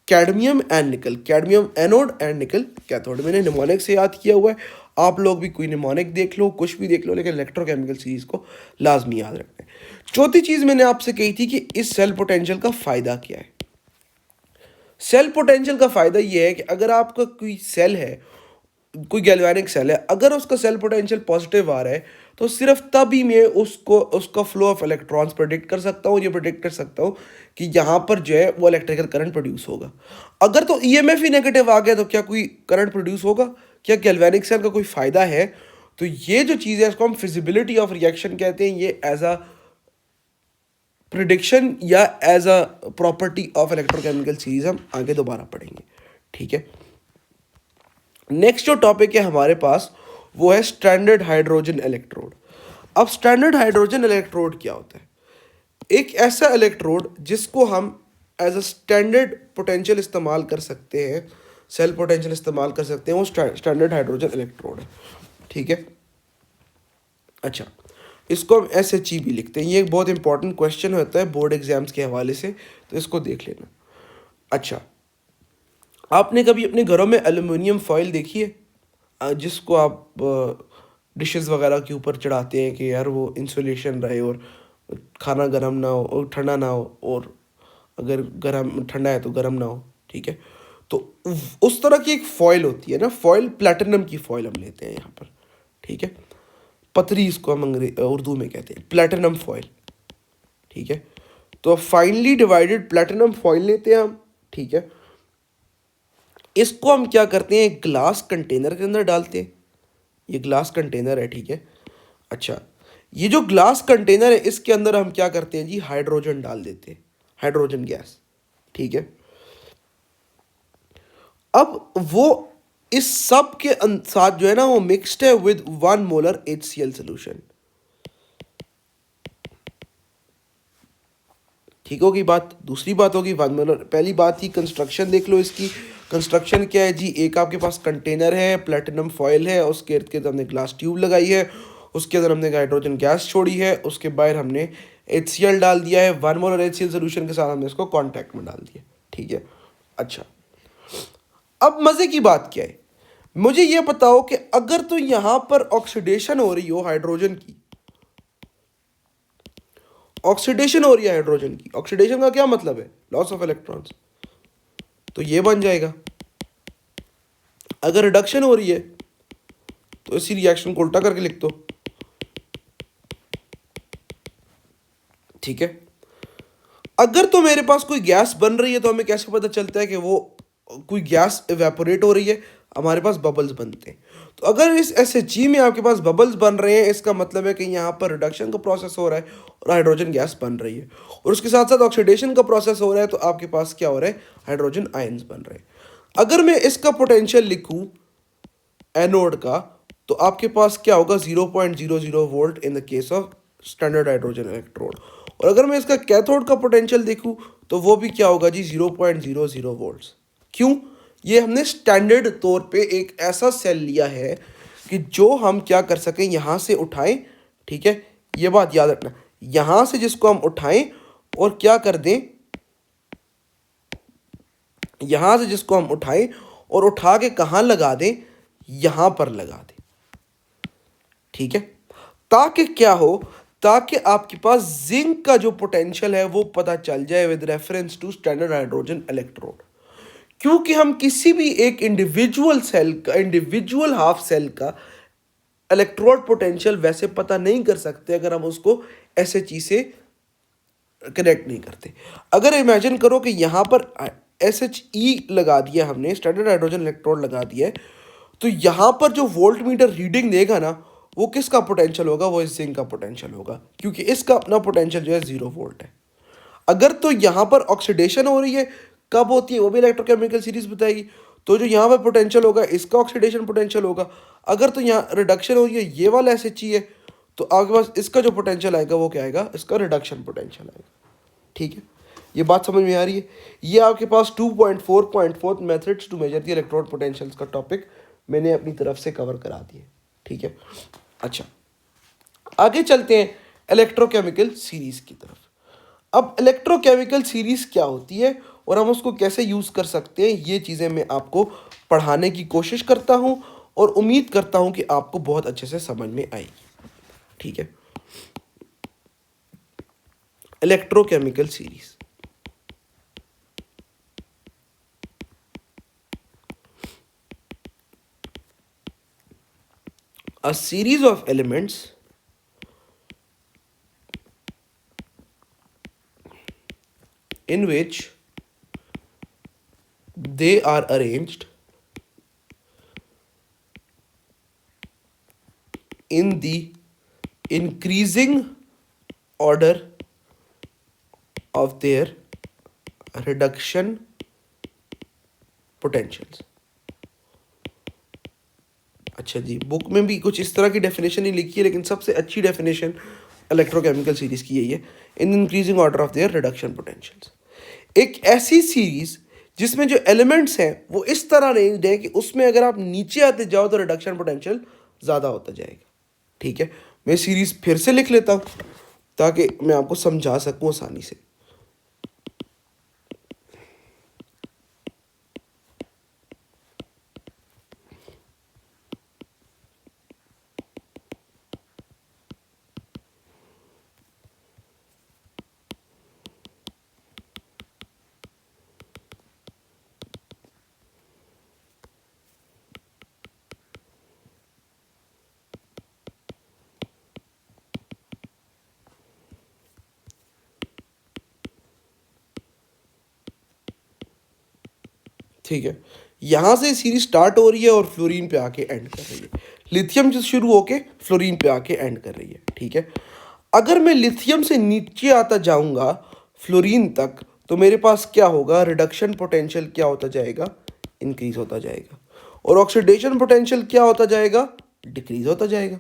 कैडमियम एंड निकल, कैडमियम एनोड एंड निकल कैथोड। मैंने निमोनिक से याद किया हुआ है, आप लोग भी कोई निमोनिक देख लो, कुछ भी देख लो, लेकिन इलेक्ट्रोकेमिकल सीरीज को लाजमी याद रखना है। चौथी चीज़ मैंने आपसे कही थी कि इस सेल पोटेंशियल का फ़ायदा क्या है। सेल पोटेंशियल का फ़ायदा ये है कि अगर आपका कोई सेल है, कोई गैल्वेनिक सेल है, अगर उसका सेल पोटेंशियल पॉजिटिव आ रहा है तो सिर्फ तभी मैं उसका फ्लो ऑफ इलेक्ट्रॉन्स प्रेडिक्ट कर सकता हूँ, ये प्रेडिक्ट कर सकता हूँ कि यहाँ पर जो है वो इलेक्ट्रिकल करंट प्रोड्यूस होगा। अगर तो ईएमएफ ही नेगेटिव आ गया तो क्या कोई करंट प्रोड्यूस होगा? क्या गैल्वेनिक सेल का कोई फ़ायदा है? तो ये जो चीज़ है इसको हम फिजिबिलिटी ऑफ रिएक्शन कहते हैं। ये एज अ प्रिडिक्शन या as a property of electrochemical series हम आगे दोबारा पढ़ेंगे। ठीक है, नेक्स्ट जो टॉपिक है हमारे पास वो है स्टैंडर्ड हाइड्रोजन इलेक्ट्रोड। अब स्टैंडर्ड हाइड्रोजन इलेक्ट्रोड क्या होता है? एक ऐसा इलेक्ट्रोड जिसको हम एज अ स्टैंडर्ड पोटेंशियल इस्तेमाल कर सकते हैं, सेल पोटेंशियल इस्तेमाल कर सकते हैं, वो स्टैंडर्ड हाइड्रोजन इलेक्ट्रोड है। ठीक है, अच्छा, इसको हम SHE भी लिखते हैं। ये एक बहुत इंपॉर्टेंट क्वेश्चन होता है बोर्ड एग्जाम्स के हवाले से, तो इसको देख लेना। अच्छा, आपने कभी अपने घरों में एल्युमिनियम फॉइल देखी है जिसको आप डिशेस वगैरह के ऊपर चढ़ाते हैं कि यार वो इंसुलेशन रहे और खाना गर्म ना हो और ठंडा ना हो, और अगर गर्म ठंडा है तो गर्म ना हो। ठीक है, तो उस तरह की एक फॉइल होती है ना, फॉइल प्लैटिनम की फॉइल हम लेते हैं यहाँ पर। ठीक है, पतरी इसको हम उर्दू में कहते हैं, प्लैटिनम फॉइल। ठीक है, तो फाइनली डिवाइडेड प्लैटिनम फॉइल लेते हैं हम। ठीक है, इसको हम क्या करते हैं, ग्लास कंटेनर के अंदर डालते हैं। ये ग्लास कंटेनर है। ठीक है, अच्छा, ये जो ग्लास कंटेनर है इसके अंदर हम क्या करते हैं जी, हाइड्रोजन डाल देते हैं, हाइड्रोजन गैस। ठीक है, अब वो इस सब के साथ जो है ना वो मिक्स्ड है विद 1 मोलर HCl सोल्यूशन। ठीक होगी बात। दूसरी बात होगी 1 मोलर, पहली बात ही कंस्ट्रक्शन देख लो इसकी। कंस्ट्रक्शन क्या है जी, एक आपके पास कंटेनर है, प्लैटिनम फॉइल है, उसके इर्द गिर्द हमने ग्लास ट्यूब लगाई है, उसके अंदर हमने हाइड्रोजन गैस छोड़ी है, उसके बाहर हमने HCl डाल दिया है, 1 मोलर HCl सोल्यूशन के साथ हमने इसको कॉन्टैक्ट में डाल दिया। ठीक है, अच्छा, अब मज़े की बात क्या है, मुझे ये बताओ कि अगर तो यहाँ पर ऑक्सीडेशन हो रही हो हाइड्रोजन की, ऑक्सीडेशन हो रही है हाइड्रोजन की। ऑक्सीडेशन का क्या मतलब है? Loss of electrons. तो ये बन जाएगा। अगर रिडक्शन हो रही है तो इसी रिएक्शन को उल्टा करके लिख दो। ठीक है। अगर तो मेरे पास कोई गैस बन रही है तो हमें कैसे पता चलता है कि वो कोई गैस इवेपोरेट हो रही है? हमारे पास बबल्स बनते हैं। तो अगर इस एसएचजी में आपके पास बबल्स बन रहे हैं, इसका मतलब है कि यहाँ पर रिडक्शन का प्रोसेस हो रहा है और हाइड्रोजन गैस बन रही है, और उसके साथ साथ ऑक्सीडेशन का प्रोसेस हो रहा है, तो आपके पास क्या हो रहा है? हाइड्रोजन आयंस बन रहे हैं। अगर मैं इसका पोटेंशियल लिखूं एनोड का, तो आपके पास क्या होगा? 0.00 volt in the case of standard hydrogen electrode. और अगर मैं इसका कैथोड का पोटेंशियल देखूं तो वो भी क्या होगा जी? 0.00 वोल्ट्स। क्यों? ये हमने स्टैंडर्ड तौर पे एक ऐसा सेल लिया है कि जो हम क्या कर सकें, यहाँ से उठाएं। ठीक है, ये बात याद रखना, यहाँ से जिसको हम उठाएं और क्या कर दें, यहाँ से जिसको हम उठाएं और उठा के कहाँ लगा दें? यहाँ पर लगा दें। ठीक है, ताकि क्या हो? ताकि आपके पास जिंक का जो पोटेंशियल है वो पता चल जाए with reference to standard hydrogen electrode. क्योंकि हम किसी भी एक इंडिविजुअल सेल का, इंडिविजुअल हाफ सेल का इलेक्ट्रोड पोटेंशियल वैसे पता नहीं कर सकते अगर हम उसको एसएचई से कनेक्ट नहीं करते। अगर इमेजिन करो कि यहाँ पर एसएचई लगा दिया हमने, स्टैंडर्ड हाइड्रोजन इलेक्ट्रोड लगा दिया है, तो यहाँ पर जो वोल्ट मीटर रीडिंग देगा ना, वो किसका पोटेंशियल होगा? वो इस जिंक का पोटेंशियल होगा, क्योंकि इसका अपना पोटेंशियल जो है 0 वोल्ट है। अगर तो यहाँ पर ऑक्सीडेशन हो रही है, कब होती है वो भी इलेक्ट्रोकेमिकल सीरीज बताएगी। तो जो यहाँ पर पोटेंशियल होगा इसका ऑक्सीडेशन पोटेंशियल होगा। अगर तो यहाँ रिडक्शन हो रही है, ये वाला एसएचई है, तो आपके पास इसका जो पोटेंशियल आएगा वो क्या आएगा? इसका रिडक्शन पोटेंशियल आएगा। ठीक है, ये बात समझ में आ रही है? ये आपके पास 2.4 methods to measure the electrode potentials का टॉपिक मैंने अपनी तरफ से कवर करा दिया। ठीक है, अच्छा आगे चलते हैं इलेक्ट्रोकेमिकल सीरीज की तरफ। अब इलेक्ट्रोकेमिकल सीरीज क्या होती है और हम उसको कैसे यूज़ कर सकते हैं, ये चीज़ें मैं आपको पढ़ाने की कोशिश करता हूँ और उम्मीद करता हूँ कि आपको बहुत अच्छे से समझ में आएगी। ठीक है, electrochemical series. A series of elements in which they are arranged in the increasing order of their reduction potentials। अच्छा जी, बुक में भी कुछ इस तरह की डेफिनेशन ही लिखी है, लेकिन सबसे अच्छी डेफिनेशन इलेक्ट्रोकेमिकल सीरीज की यही है, in increasing order of their reduction potentials. एक ऐसी सीरीज जिसमें जो एलिमेंट्स हैं वो इस तरह अरेंज्ड है कि उसमें अगर आप नीचे आते जाओ तो रिडक्शन पोटेंशियल ज़्यादा होता जाएगा। ठीक है, मैं सीरीज फिर से लिख लेता हूँ ताकि मैं आपको समझा सकूँ आसानी से। ठीक है, यहाँ से सीरीज स्टार्ट हो रही है और फ्लोरीन पे आके एंड कर रही है। लिथियम से शुरू होके फ्लोरीन पे आके एंड कर रही है। ठीक है, अगर मैं लिथियम से नीचे आता जाऊंगा फ्लोरीन तक, तो मेरे पास क्या होगा? रिडक्शन पोटेंशियल क्या होता जाएगा? इंक्रीज होता जाएगा। और ऑक्सीडेशन पोटेंशियल क्या होता जाएगा? डिक्रीज होता जाएगा।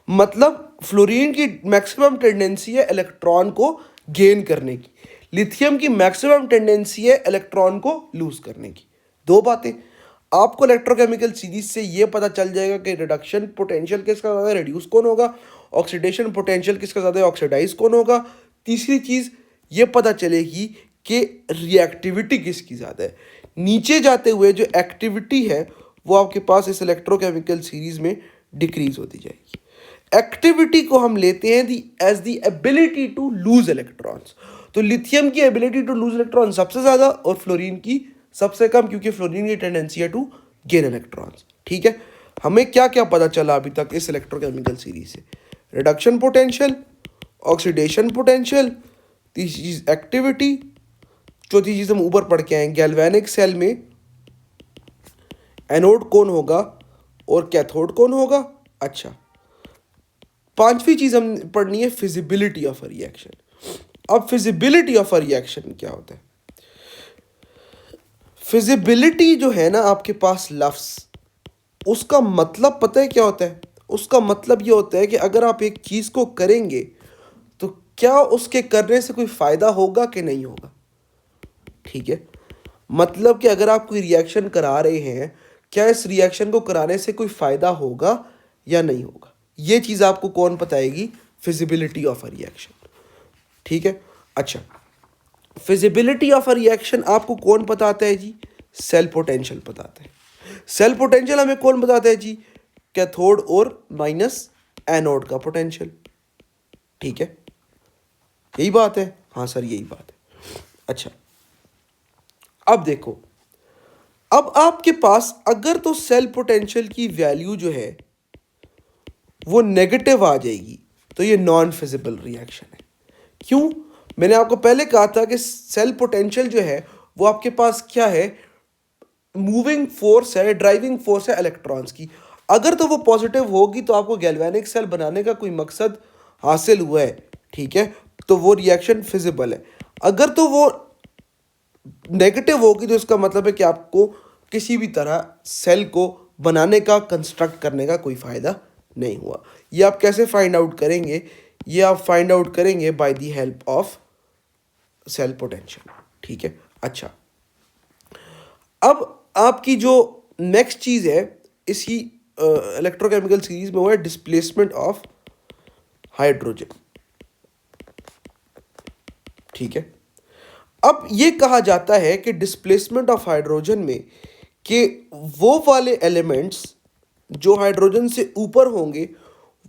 मतलब फ्लोरीन की मैक्सिमम टेंडेंसी है इलेक्ट्रॉन को गेन करने की, लिथियम की मैक्सिमम टेंडेंसी है इलेक्ट्रॉन को लूज करने की। दो बातें आपको इलेक्ट्रोकेमिकल सीरीज से ये पता चल जाएगा कि रिडक्शन पोटेंशियल किसका ज़्यादा है, रिड्यूस कौन होगा, ऑक्सीडेशन पोटेंशियल किसका ज़्यादा है, ऑक्सीडाइज कौन होगा। तीसरी चीज़ ये पता चलेगी कि रिएक्टिविटी किसकी ज़्यादा है। नीचे जाते हुए जो एक्टिविटी है वो आपके पास इस इलेक्ट्रोकेमिकल सीरीज में डिक्रीज होती जाएगी। एक्टिविटी को हम लेते हैं the as the ability to lose electrons. तो लिथियम की एबिलिटी टू लूज इलेक्ट्रॉन सबसे ज़्यादा और फ्लोरीन की सबसे कम, क्योंकि फ्लोरीन की टेंडेंसी है टू गेन इलेक्ट्रॉन्स। ठीक है, हमें क्या क्या पता चला अभी तक इस इलेक्ट्रोकेमिकल सीरीज से? रिडक्शन पोटेंशियल, ऑक्सीडेशन पोटेंशियल, तीसरी चीज़ एक्टिविटी, चौथी चीज़ हम ऊपर पढ़ के आए गैल्वेनिक सेल में एनोड कौन होगा और कैथोड कौन होगा। अच्छा, पांचवी चीज़ हम पढ़नी है फिजिबिलिटी ऑफ अ रिएक्शन। अब फिजिबिलिटी ऑफ अ रिएक्शन क्या होता है? फिजिबिलिटी जो है ना आपके पास लफ्ज़, उसका मतलब पता है क्या होता है? उसका मतलब ये होता है कि अगर आप एक चीज़ को करेंगे तो क्या उसके करने से कोई फ़ायदा होगा कि नहीं होगा। ठीक है, मतलब कि अगर आप कोई रिएक्शन करा रहे हैं, क्या इस रिएक्शन को कराने से कोई फ़ायदा होगा या नहीं होगा, ये चीज़ आपको कौन बताएगी? Feasibility of a reaction. ठीक है, अच्छा, फिजिबिलिटी ऑफ अ रिएक्शन आपको कौन बताता है जी? सेल पोटेंशियल बताता है। सेल पोटेंशियल हमें कौन बताता है जी? कैथोड और माइनस एनोड का पोटेंशियल। ठीक है, यही बात है। हाँ सर, यही बात है। अच्छा, अब देखो, अब आपके पास अगर तो सेल पोटेंशियल की वैल्यू जो है वो नेगेटिव आ जाएगी तो ये नॉन फिजिबल रिएक्शन है। क्यों? मैंने आपको पहले कहा था कि सेल पोटेंशियल जो है वो आपके पास क्या है? मूविंग फोर्स है, ड्राइविंग फोर्स है इलेक्ट्रॉन्स की। अगर तो वो पॉजिटिव होगी तो आपको गैल्वेनिक सेल बनाने का कोई मकसद हासिल हुआ है। ठीक है, तो वो रिएक्शन फिजिबल है। अगर तो वो नेगेटिव होगी तो इसका मतलब है कि आपको किसी भी तरह सेल को बनाने का, कंस्ट्रक्ट करने का कोई फ़ायदा नहीं हुआ। ये आप कैसे फाइंड आउट करेंगे? ये आप फाइंड आउट करेंगे by the help of cell potential. ठीक है, अच्छा, अब आपकी जो नेक्स्ट चीज़ है इसी इलेक्ट्रोकेमिकल सीरीज में वो है डिस्प्लेसमेंट ऑफ हाइड्रोजन। ठीक है, अब ये कहा जाता है कि डिस्प्लेसमेंट ऑफ हाइड्रोजन में कि वो वाले एलिमेंट्स जो हाइड्रोजन से ऊपर होंगे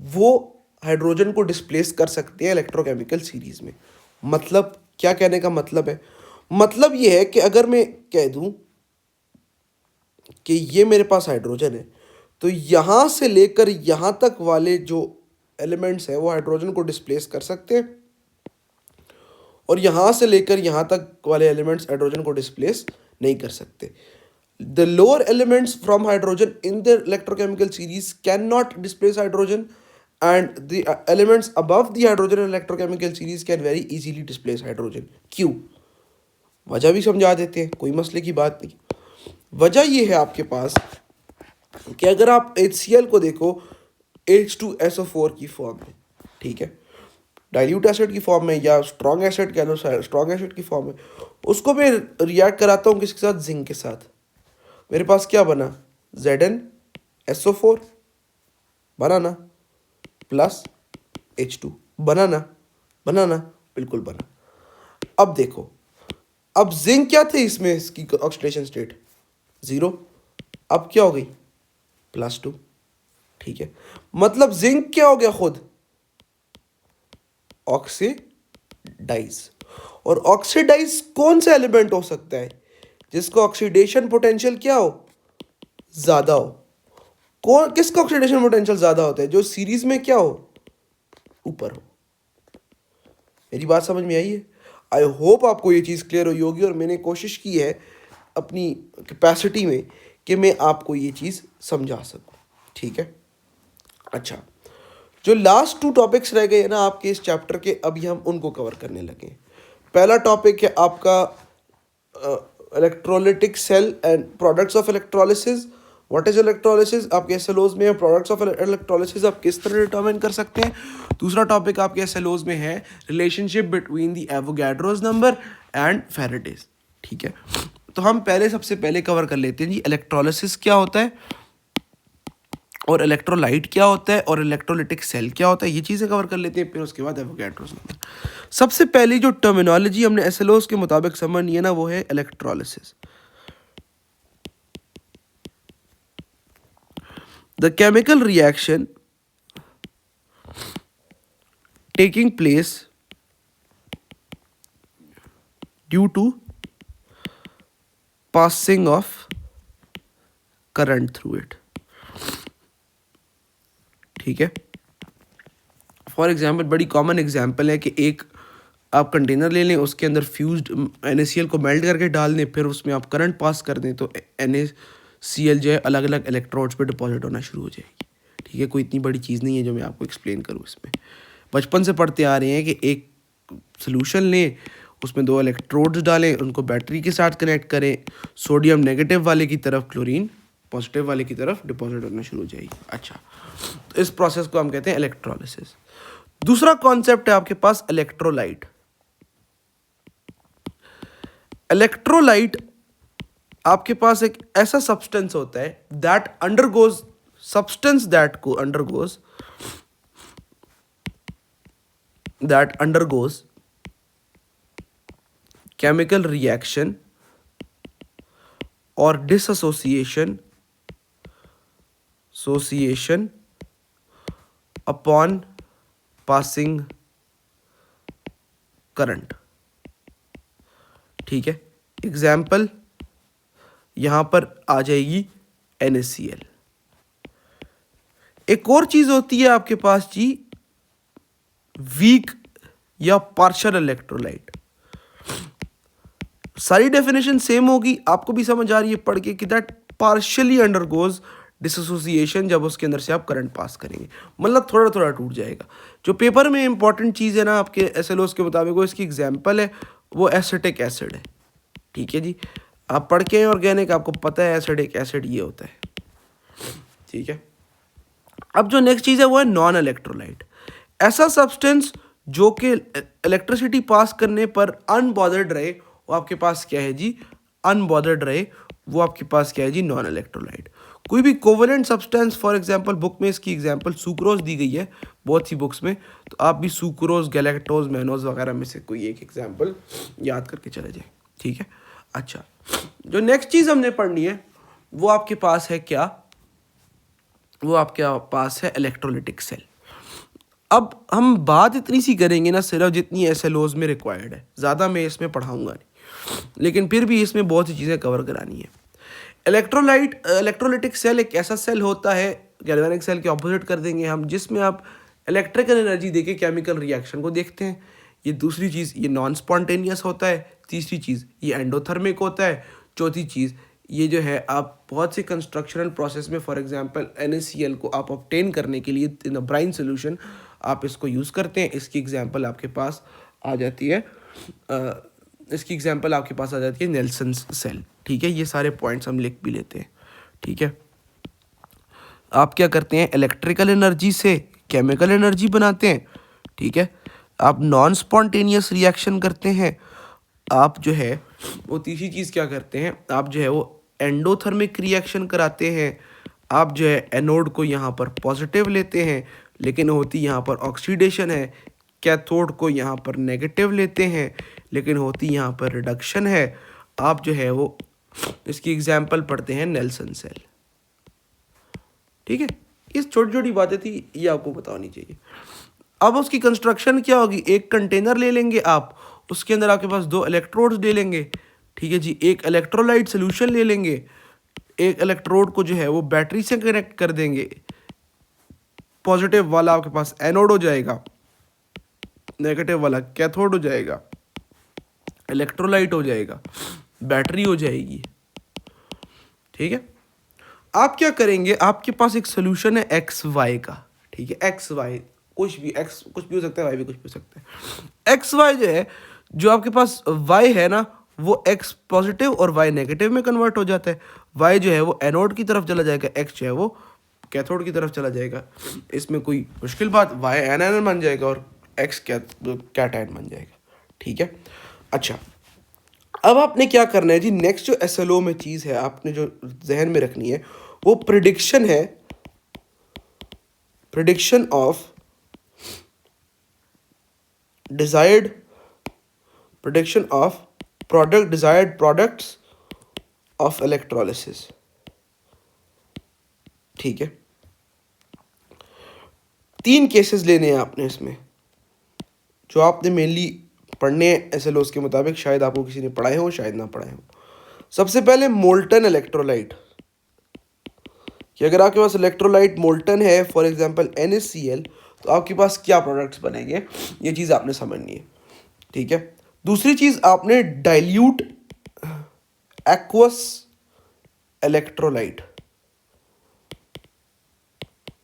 वो हाइड्रोजन को डिस्प्लेस कर सकते हैं इलेक्ट्रोकेमिकल सीरीज में। मतलब क्या कहने का मतलब है? मतलब ये है कि अगर मैं कह दूं कि ये मेरे पास हाइड्रोजन है तो यहाँ से लेकर यहाँ तक वाले जो एलिमेंट्स हैं वो हाइड्रोजन को डिस्प्लेस कर सकते हैं, और यहाँ से लेकर यहाँ तक वाले एलिमेंट्स हाइड्रोजन को डिस्प्लेस नहीं कर सकते। The lower elements from hydrogen in the electrochemical series can not displace hydrogen and the elements above the hydrogen electrochemical series can very easily displace hydrogen. क्यों? वजह भी समझा देते हैं, कोई मसले की बात नहीं। वजह ये है आपके पास कि अगर आप HCl को देखो H2SO4 की फॉर्म में, ठीक है, डाइल्यूट एसिड की फॉर्म में या स्ट्रॉन्ग एसिड कह लो, स्ट्रॉन्ग एसिड की फॉर्म में, उसको मैं रिएक्ट कराता हूँ किसके साथ? जिंक के साथ। मेरे पास क्या बना? ZnSO4 बना ना, प्लस H2 बना ना, बना ना, बिल्कुल बना। अब देखो, अब जिंक क्या थे इसमें, इसकी ऑक्सीडेशन स्टेट 0, अब क्या हो गई? +2। ठीक है, मतलब जिंक क्या हो गया? खुद ऑक्सीडाइज। और ऑक्सीडाइज कौन सा एलिमेंट हो सकता है जिसको ऑक्सीडेशन पोटेंशियल क्या हो? ज्यादा हो। कौन, किसका ऑक्सीडेशन पोटेंशियल ज्यादा होता है? जो सीरीज में क्या हो? ऊपर हो। मेरी बात समझ में आई है? आई होप आपको ये चीज़ क्लियर हुई होगी, और मैंने कोशिश की है अपनी कैपेसिटी में कि मैं आपको ये चीज़ समझा सकूं। ठीक है, अच्छा, जो लास्ट 2 टॉपिक्स रह गए हैं ना आपके इस चैप्टर के, अभी हम उनको कवर करने लगे। पहला टॉपिक है आपका electrolytic cell and products of electrolysis. What is electrolysis? आपके एसएलओज में है प्रोडक्ट्स ऑफ इलेक्ट्रोलिसिस आप किस तरह डिटरमाइन कर सकते हैं। दूसरा टॉपिक आपके एसएलओज में है relationship between the Avogadro's number and Faraday's. ठीक है, तो हम पहले सबसे पहले कवर कर लेते हैं जी इलेक्ट्रोलिसिस क्या होता है, और इलेक्ट्रोलाइट क्या होता है, और इलेक्ट्रोलिटिक सेल क्या होता है। ये चीज़ें कवर कर लेते हैं, फिर उसके बाद एवोगैड्रोस नंबर। सबसे पहली जो टर्मिनोलॉजी हमने एसएलओस के मुताबिक समझनी है ना वो है electrolysis. The chemical reaction taking place due to passing of current through it। ठीक है, फॉर एग्जाम्पल बड़ी कॉमन एग्जाम्पल है कि एक आप कंटेनर ले लें, उसके अंदर फ्यूज्ड NaCl को मेल्ट करके डाल दें, फिर उसमें आप करंट पास कर दें तो NaCl जो है अलग अलग इलेक्ट्रोड्स पे डिपॉजिट होना शुरू हो जाएगी। ठीक है, कोई इतनी बड़ी चीज़ नहीं है जो मैं आपको एक्सप्लेन करूँ इसमें। बचपन से पढ़ते आ रहे हैं कि एक सोल्यूशन लें, उसमें 2 इलेक्ट्रोड्स डालें, उनको बैटरी के साथ कनेक्ट करें, सोडियम नेगेटिव वाले की तरफ, क्लोरीन पॉजिटिव वाले की तरफ डिपॉजिट होना शुरू हो जाएगी। अच्छा, तो इस प्रोसेस को हम कहते हैं इलेक्ट्रोलिसिस। दूसरा कॉन्सेप्ट है आपके पास इलेक्ट्रोलाइट। इलेक्ट्रोलाइट आपके पास एक ऐसा सब्सटेंस होता है दैट अंडरगोज केमिकल रिएक्शन और डिसएसोसिएशन अपॉन पासिंग करंट। ठीक है, एग्जाम्पल यहां पर आ जाएगी NaCl। एक और चीज होती है आपके पास जी, वीक या पार्शियल इलेक्ट्रोलाइट। सारी डेफिनेशन सेम होगी, आपको भी समझ आ रही है पढ़ के कि दैट पार्शियली अंडरगोज डिसोसिएशन जब उसके अंदर से आप करंट पास करेंगे, मतलब थोड़ा थोड़ा टूट जाएगा। जो पेपर में इंपॉर्टेंट चीज़ है ना आपके SLOs के मुताबिक, वो इसकी एग्जाम्पल है, वो एसिटिक एसिड है। ठीक है जी, आप पढ़ के ऑर्गेनिक, आपको पता है एसिडिक एसिड ये होता है। ठीक है, अब जो नेक्स्ट चीज़ है वो है नॉन इलेक्ट्रोलाइट। ऐसा सब्सटेंस जो कि इलेक्ट्रिसिटी पास करने पर अनबॉदर्ड रहे, वो आपके पास क्या है जी, अनबॉदर्ड रहे, वो आपके पास क्या है जी, नॉन इलेक्ट्रोलाइट। कोई भी covalent substance, for example book में इसकी एग्जांपल सुक्रोज दी गई है बहुत सी बुक्स में, तो आप भी सुक्रोज, गैलेक्टोज, मैनोज वगैरह में से कोई एक एग्जांपल याद करके चले जाए। ठीक है, अच्छा, जो नेक्स्ट चीज़ हमने पढ़नी है वो आपके पास है क्या, वो आपके पास है इलेक्ट्रोलिटिक सेल। अब हम बात इतनी सी करेंगे ना सिर्फ जितनी SLOs में रिक्वायर्ड है, ज़्यादा मैं इसमें पढ़ाऊँगा नहीं, लेकिन फिर भी इसमें बहुत सी चीज़ें कवर करानी है। इलेक्ट्रोलिटिक सेल एक ऐसा सेल होता है, गैल्वेनिक सेल के ऑपोजिट कर देंगे हम, जिसमें आप इलेक्ट्रिकल एनर्जी देके केमिकल रिएक्शन को देखते हैं। ये दूसरी चीज़, ये नॉन स्पॉन्टेनियस होता है। तीसरी चीज़, ये एंडोथर्मिक होता है। चौथी चीज़, ये जो है आप बहुत से कंस्ट्रक्शनल प्रोसेस में, फॉर एग्जांपल NaCl को आप ऑब्टेन करने के लिए इन अ ब्राइन सोल्यूशन आप इसको यूज़ करते हैं। इसकी एग्जांपल आपके पास आ जाती है नेल्सन सेल। ठीक है, ये सारे पॉइंट्स हम लिख भी लेते हैं। ठीक है, आप क्या करते हैं, इलेक्ट्रिकल एनर्जी से केमिकल एनर्जी बनाते हैं। ठीक है, आप नॉन स्पॉन्टेनियस रिएक्शन करते हैं। आप जो है वो तीसरी चीज़ क्या करते हैं, आप जो है वो एंडोथर्मिक रिएक्शन कराते हैं। आप जो है एनोड को यहाँ पर पॉजिटिव लेते हैं, लेकिन होती यहाँ पर ऑक्सीडेशन है। कैथोड को यहाँ पर नेगेटिव लेते हैं, लेकिन होती यहाँ पर रिडक्शन है। आप जो है वो इसकी एग्जाम्पल पढ़ते हैं नेल्सन सेल। ठीक है, ये छोटी छोटी बातें थी, ये आपको बतानी चाहिए। अब उसकी कंस्ट्रक्शन क्या होगी, एक कंटेनर ले लेंगे आप, उसके अंदर आपके पास 2 इलेक्ट्रोड्स ले लेंगे। ठीक है जी, एक इलेक्ट्रोलाइट सोल्यूशन ले लेंगे, एक इलेक्ट्रोड को जो है वो बैटरी से कनेक्ट कर देंगे। पॉजिटिव वाला आपके पास एनोड हो जाएगा, नेगेटिव वाला कैथोड हो जाएगा, इलेक्ट्रोलाइट हो जाएगा, बैटरी हो जाएगी। ठीक है, आप क्या करेंगे, आपके पास एक सोल्यूशन है XY का। ठीक है, XY कुछ भी, X कुछ भी हो सकता है, Y भी कुछ भी हो सकता है। XY जो है, जो आपके पास Y है ना, वो X पॉजिटिव और Y नेगेटिव में कन्वर्ट हो जाता है। Y जो है वो एनोड की तरफ चला जाएगा, X जो है वो कैथोड की तरफ चला जाएगा। इसमें कोई मुश्किल बात, Y एनायन बन जाएगा और X कैटायन बन जाएगा। ठीक है, अच्छा, अब आपने क्या करना है जी, नेक्स्ट जो SLO में चीज़ है आपने जो जहन में रखनी है, वो प्रिडिक्शन है, prediction of desired products of electrolysis. ठीक है, 3 केसेस लेने हैं आपने इसमें। जो आपने मेनली पढ़ने हैं SLOs के मुताबिक, शायद आपको किसी ने पढ़ाए हो, शायद ना पढ़ाए हो। सबसे पहले मोल्टन इलेक्ट्रोलाइट, कि अगर आपके पास इलेक्ट्रोलाइट मोल्टन है, फॉर एग्जांपल NaCl, तो आपके पास क्या प्रोडक्ट्स बनेंगे, ये चीज़ आपने समझनी है। ठीक है, दूसरी चीज़ आपने dilute aqueous electrolyte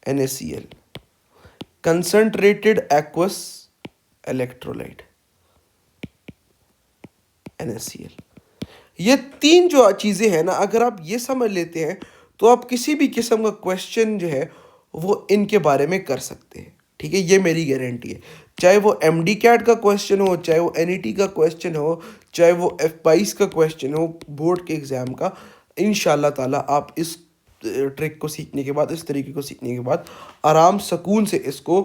NaCl, concentrated aqueous electrolyte NaCl, ये तीन जो चीज़ें हैं ना, अगर आप ये समझ लेते हैं तो आप किसी भी किस्म का क्वेश्चन जो है वो इनके बारे में कर सकते हैं। ठीक है, ये मेरी गारंटी है। चाहे वो MD कैट का क्वेश्चन हो, चाहे वो NET का क्वेश्चन हो, चाहे वो F22 का क्वेश्चन हो बोर्ड के एग्ज़ाम का, इंशाल्लाह ताला आप इस ट्रिक को सीखने के बाद, इस तरीके को सीखने के बाद आराम सुकून से इसको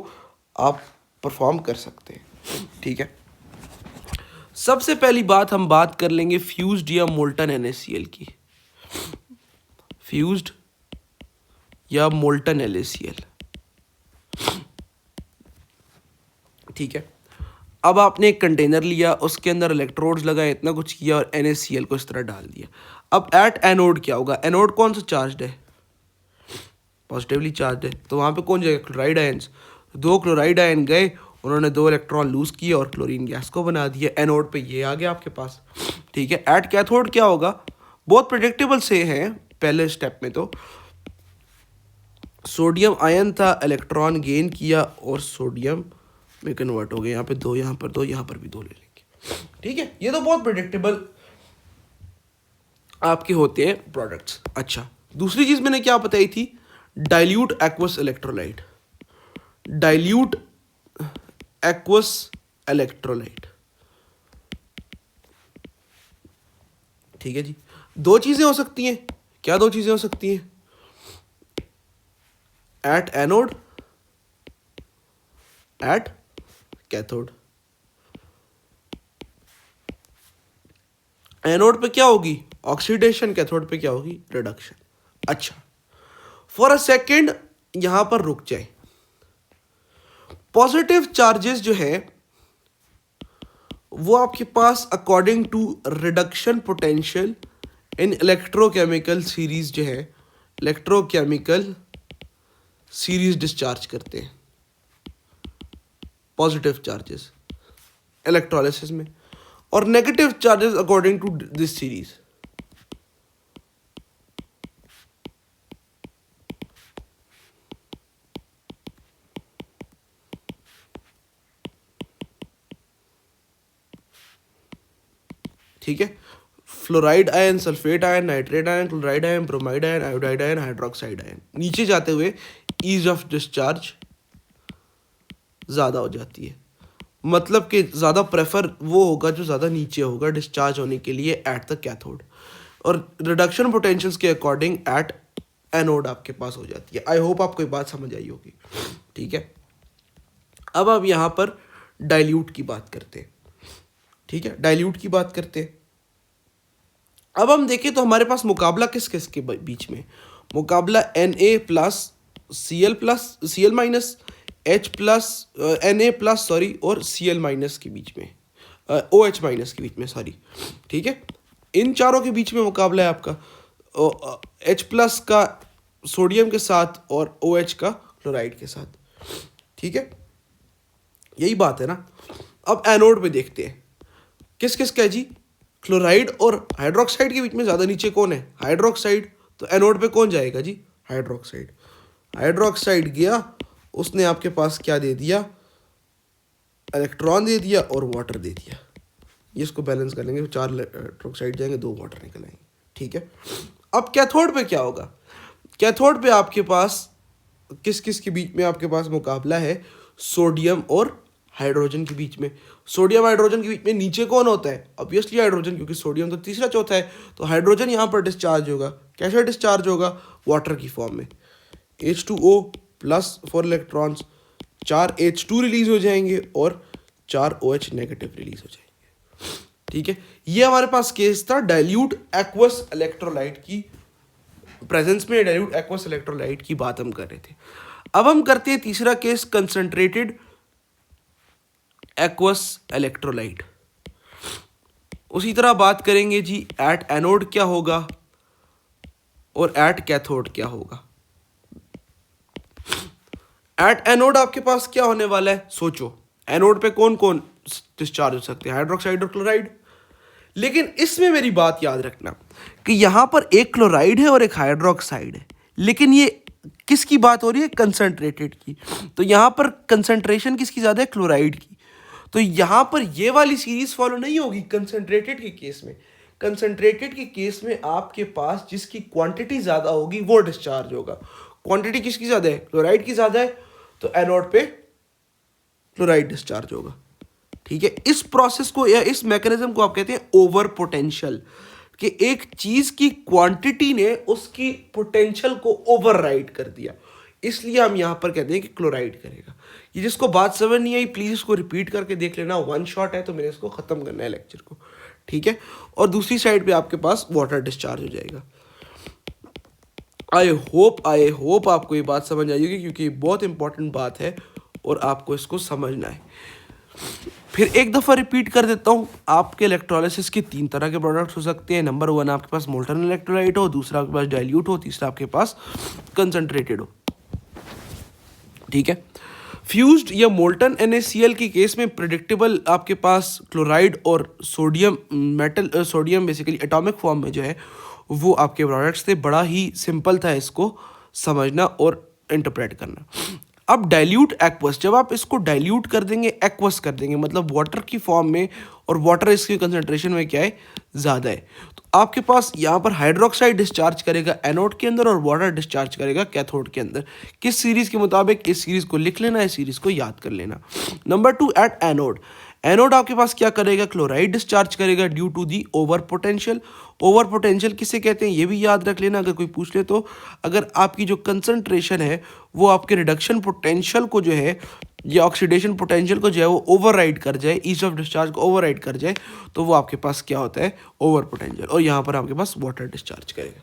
आप परफॉर्म कर सकते हैं। ठीक है, सबसे पहली बात हम बात कर लेंगे फ्यूज्ड या मोल्टन NaCl की। फ्यूज्ड या मोल्टन NaCl। ठीक है, अब आपने एक कंटेनर लिया, उसके अंदर इलेक्ट्रोड्स लगाए, इतना कुछ किया और NaCl को इस तरह डाल दिया। अब एट एनोड क्या होगा? एनोड कौन सा चार्ज है? पॉजिटिवली चार्ज है, तो वहाँ पे कौन जाएगा? Chloride ions. दो क्लोराइड आयन गए, उन्होंने दो इलेक्ट्रॉन लूज किए और क्लोरीन गैस को बना दिया। एनोड पे ये आ गया आपके पास। ठीक है, एट कैथोड क्या होगा? बहुत प्रेडिक्टेबल से हैं पहले स्टेप में। तो सोडियम आयन था, इलेक्ट्रॉन गेन किया और सोडियम में कन्वर्ट हो गए। यहाँ पे दो, यहाँ पर दो, यहाँ पर भी दो ले लेंगे। ठीक है, ये तो बहुत प्रेडिक्टेबल आपके होते हैं प्रोडक्ट्स। अच्छा, दूसरी चीज मैंने क्या बताई थी? Dilute aqueous electrolyte. Dilute aqueous electrolyte. ठीक है जी, दो चीजें हो सकती हैं। क्या दो चीजें हो सकती हैं? At anode, at cathode. Anode पे क्या होगी? ऑक्सीडेशन। कैथोड पे क्या होगी? रिडक्शन। अच्छा, फॉर अ सेकेंड यहां पर रुक जाए। पॉजिटिव चार्जेस जो है वो आपके पास according to reduction potential in electrochemical series जो है, इलेक्ट्रोकेमिकल सीरीज डिस्चार्ज करते हैं पॉजिटिव चार्जेस इलेक्ट्रोलिसिस में, और negative charges according to this series. ठीक है, fluoride ion, sulphate ion, nitrate ion, chloride ion, bromide ion, iodide ion, hydroxide ion. नीचे जाते हुए ईज ऑफ डिस्चार्ज ज़्यादा हो जाती है। मतलब कि ज़्यादा प्रेफर वो होगा जो ज़्यादा नीचे होगा डिस्चार्ज होने के लिए एट द कैथोड, और रिडक्शन पोटेंशियल्स के अकॉर्डिंग एट एनोड आपके पास हो जाती है। आई होप आपको ये बात समझ आई होगी। ठीक है, अब आप यहाँ पर डाइल्यूट की बात करते हैं। ठीक है, डाइल्यूट की बात करते हैं। अब हम देखें तो हमारे पास मुकाबला किस किस के बीच में? मुकाबला Na plus Cl minus H plus Na plus sorry और Cl माइनस के बीच में, OH माइनस के बीच में, सॉरी। ठीक है, इन चारों के बीच में मुकाबला है आपका। H प्लस का सोडियम के साथ और OH का क्लोराइड के साथ। ठीक है, यही बात है ना। अब एनोड पे देखते हैं किस किस का है जी? क्लोराइड और हाइड्रोक्साइड के बीच में ज़्यादा नीचे कौन है? हाइड्रोक्साइड। तो एनोड पे कौन जाएगा जी? हाइड्रोक्साइड। हाइड्रोक्साइड गया, उसने आपके पास क्या दे दिया? इलेक्ट्रॉन दे दिया और वाटर दे दिया। ये इसको बैलेंस कर लेंगे, 4 हाइड्रोक्साइड जाएंगे, 2 वाटर निकल आएंगे। ठीक है, अब कैथोड पे क्या होगा? कैथोड पे आपके पास किस किस के बीच में आपके पास मुकाबला है? सोडियम और हाइड्रोजन के बीच में। सोडियम हाइड्रोजन के बीच में नीचे कौन होता है? ऑब्वियसली हाइड्रोजन, क्योंकि सोडियम तो तीसरा चौथा है। तो हाइड्रोजन यहाँ पर डिस्चार्ज होगा। कैसे डिस्चार्ज होगा? वाटर की फॉर्म में। H2O plus 4 electrons, 4 H2 release हो जाएंगे और 4 OH नेगेटिव रिलीज हो जाएंगे। ठीक है, ये हमारे पास केस था डाइल्यूट एक्वस इलेक्ट्रोलाइट की प्रेजेंस में। डाइल्यूट एक्वस इलेक्ट्रोलाइट की बात हम कर रहे थे। अब हम करते हैं तीसरा केस, कंसंट्रेटेड एक्वस इलेक्ट्रोलाइट। उसी तरह बात करेंगे जी एट एनोड क्या होगा और एट कैथोड क्या होगा। एट एनोड आपके पास क्या होने वाला है, सोचो एनोड पे कौन कौन डिस्चार्ज हो सकते हैं, हाइड्रोक्साइड और क्लोराइड। लेकिन इसमें मेरी बात याद रखना कि यहां पर एक क्लोराइड है और एक हाइड्रोक्साइड है, लेकिन ये किसकी बात हो रही है, कंसंट्रेटेड की। तो यहां पर कंसंट्रेशन किसकी ज्यादा है, क्लोराइड की। तो यहां पर ये वाली सीरीज फॉलो नहीं होगी कंसंट्रेटेड के केस में। कंसंट्रेटेड के केस में आपके पास जिसकी क्वांटिटी ज्यादा होगी वो डिस्चार्ज होगा। क्वांटिटी किसकी ज्यादा है, क्लोराइड की ज्यादा है, तो एनोड पे क्लोराइड डिस्चार्ज होगा। ठीक है, इस प्रोसेस को या इस मैकेनिज्म को आप कहते हैं ओवर पोटेंशियल, कि एक चीज की क्वांटिटी ने उसकी पोटेंशियल को ओवरराइड कर दिया, इसलिए हम यहां पर कहते हैं कि क्लोराइड करेगा। ये जिसको बात समझ नहीं आई प्लीज इसको रिपीट करके देख लेना, वन शॉट है तो मैंने इसको खत्म करना है लेक्चर को। ठीक है, और दूसरी साइड पे आपके पास वाटर डिस्चार्ज हो जाएगा। आई होप आपको ये बात समझ आई होगी, क्योंकि बहुत इंपॉर्टेंट बात है और आपको इसको समझना है। फिर एक दफ़ा रिपीट कर देता हूँ, आपके इलेक्ट्रोलिसिस के 3 तरह के प्रोडक्ट्स हो सकते हैं। नंबर 1 आपके पास मोल्टन इलेक्ट्रोलाइट हो, दूसरा आपके पास डाइल्यूट हो, तीसरा आपके पास कंसंट्रेटेड हो। ठीक है, फ्यूज्ड या मोल्टन NaCl के केस में प्रिडिक्टेबल आपके पास क्लोराइड और sodium sodium basically atomic form में जो है वो आपके प्रोडक्ट्स थे। बड़ा ही सिंपल था इसको समझना और इंटरप्रेट करना। अब डाइल्यूट एक्वस, जब आप इसको डाइल्यूट कर देंगे, एक्वस कर देंगे मतलब वाटर की फॉर्म में, और वाटर इसके कंसंट्रेशन में क्या है, ज़्यादा है, तो आपके पास यहाँ पर हाइड्रोक्साइड डिस्चार्ज करेगा एनोड के अंदर और वाटर डिस्चार्ज करेगा कैथोड के अंदर। किस सीरीज़ के मुताबिक, इस सीरीज़ को लिख लेना, इस सीरीज़ को याद कर लेना। नंबर 2 एट एनोड, एनोड आपके पास क्या करेगा, क्लोराइड डिस्चार्ज करेगा due to the over potential. Over potential किसे कहते हैं ये भी याद रख लेना अगर कोई पूछ ले तो। अगर आपकी जो कंसंट्रेशन है वो आपके रिडक्शन पोटेंशियल को जो है या ऑक्सीडेशन पोटेंशियल को जो है वो ओवरराइड कर जाए, ईज ऑफ डिस्चार्ज को ओवरराइड कर जाए, तो वो आपके पास क्या होता है, ओवर पोटेंशियल। और यहाँ पर आपके पास वाटर डिस्चार्ज करेगा।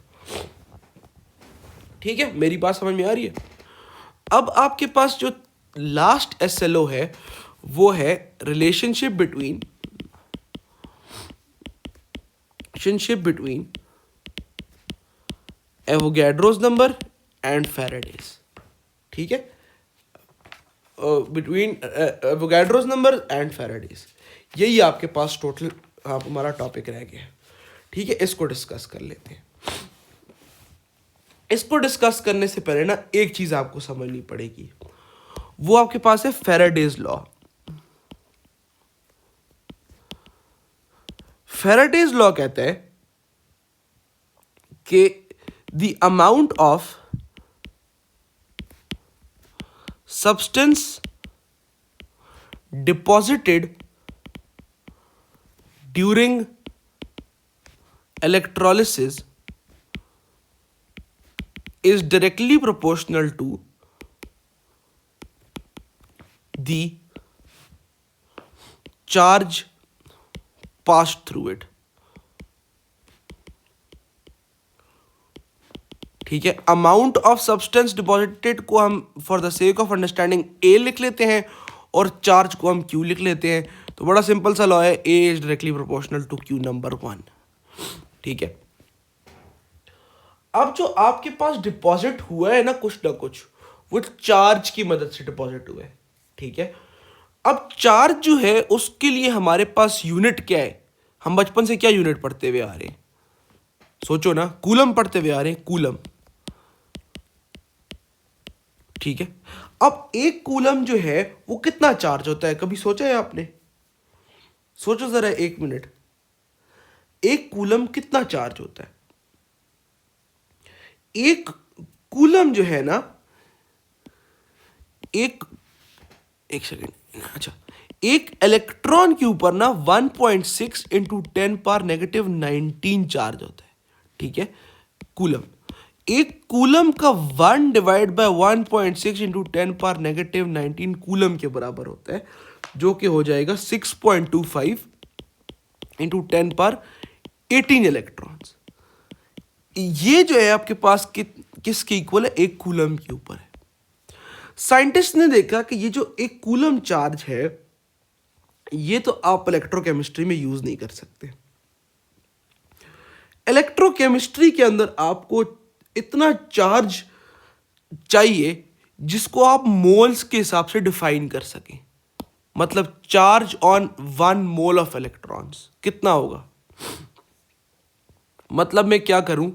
ठीक है, मेरी बात समझ में आ रही है। अब आपके पास जो लास्ट SLO है वो है relationship between Avogadro's number and Faraday's. ठीक है, between Avogadro's number and Faraday's, यही आपके पास टोटल हमारा टॉपिक रह गया है। ठीक है, इसको डिस्कस कर लेते हैं। इसको डिस्कस करने से पहले ना एक चीज आपको समझनी पड़ेगी, वो आपके पास है फैराडेज लॉ। फैराडेज लॉ कहता है कि the amount of substance deposited during electrolysis is directly proportional to the charge passed through it। ठीक है, अमाउंट ऑफ सब्सटेंस डिपॉजिटेड को हम for the sake of understanding A लिख लेते हैं और चार्ज को हम क्यू लिख लेते हैं। तो बड़ा सिंपल सा लॉ है, A is directly proportional to Q number 1। ठीक है, अब जो आपके पास डिपॉजिट हुआ है ना कुछ वो चार्ज की मदद से डिपॉजिट हुआ है। ठीक है, अब चार्ज जो है उसके लिए हमारे पास यूनिट क्या है, हम बचपन से क्या यूनिट पढ़ते हुए आ रहे हैं, सोचो ना, कूलम पढ़ते हुए आ रहे हैं, कूलम। ठीक है, अब एक कूलम जो है वो कितना चार्ज होता है, कभी सोचा है आपने, सोचो जरा 1 मिनट, एक कूलम कितना चार्ज होता है। एक कूलम जो है ना, एक सेकेंड, अच्छा, एक इलेक्ट्रॉन के ऊपर ना 1.6 इंटू 10⁻⁻19 चार्ज होता है। ठीक है, कूलम, एक कूलम का 1 डिवाइड बाय 1.6 इंटू 10⁻⁻19 कूलम के बराबर होता है, जो कि हो जाएगा 6.25 इंटू 10⁻18 इलेक्ट्रॉन्स। ये जो है आपके पास किसके इक्वल है, एक कूलम के ऊपर है। साइंटिस्ट ने देखा कि ये जो एक कूलम चार्ज है ये तो आप इलेक्ट्रोकेमिस्ट्री में यूज़ नहीं कर सकते। इलेक्ट्रोकेमिस्ट्री के अंदर आपको इतना चार्ज चाहिए जिसको आप मोल्स के हिसाब से डिफाइन कर सकें। मतलब charge on 1 mole of electrons कितना होगा। मतलब मैं क्या करूं,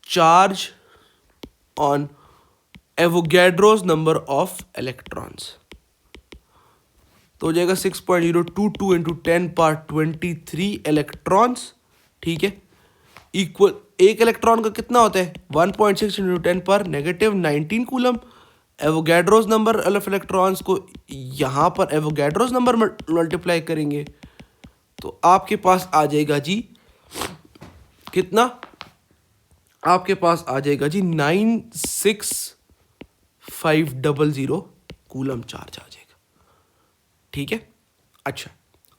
charge on Avogadro's number of electrons तो हो जाएगा 6.022 इंटू 10⁻23 इलेक्ट्रॉन्स, ठीक है, इक्वल एक इलेक्ट्रॉन का कितना होता है 1.6 into 10⁻⁻19 coulomb. Avogadro's number of electrons को यहाँ पर एवोगैड्रोस नंबर मल्टीप्लाई करेंगे तो आपके पास आ जाएगा जी कितना, आपके पास आ जाएगा जी 96500 कूलम चार्ज आ जाएगा, ठीक है। अच्छा,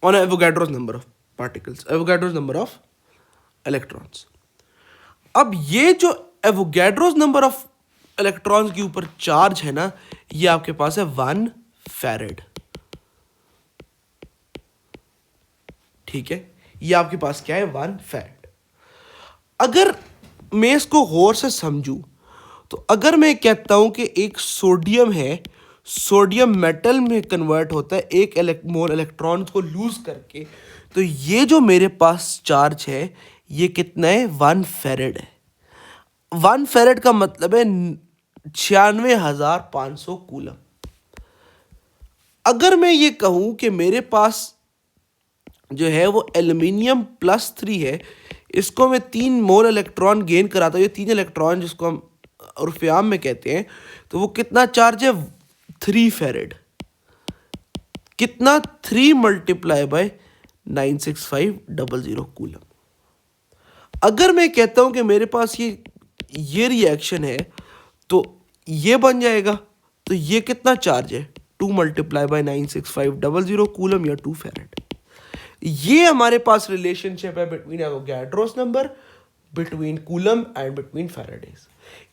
on Avogadro's number of particles, Avogadro's number of electrons. अब ये जो एवोगैड्रोस नंबर ऑफ इलेक्ट्रॉन्स के ऊपर चार्ज है ना, ये आपके पास है 1 फैरेड, ठीक है। ये आपके पास क्या है 1 फैरेड। अगर मैं इसको गौर से समझूं तो अगर मैं कहता हूं कि एक सोडियम है, सोडियम मेटल में कन्वर्ट होता है एक मोल इलेक्ट्रॉन को लूज करके, तो ये जो मेरे पास चार्ज है ये कितना है 1 फैरेड है। 1 फैरेड का मतलब है 96,500 कूलम। अगर मैं ये कहूं कि मेरे पास जो है वो एल्युमिनियम +3 है, इसको मैं 3 मोल इलेक्ट्रॉन गेन कराता हूँ, ये 3 इलेक्ट्रॉन जिसको हम उर्फियाम में कहते हैं, तो वो कितना चार्ज है 3 फैरेड। कितना 3 मल्टीप्लाई बाय 96500 कूलम। अगर मैं कहता हूं कि मेरे पास ये रिएक्शन है तो ये बन जाएगा, तो ये कितना चार्ज है 2 मल्टीप्लाई बाय 96500 कूलम या 2 फैरेड। ये हमारे पास रिलेशनशिप है between Avogadro's number, between coulomb and between Faraday's.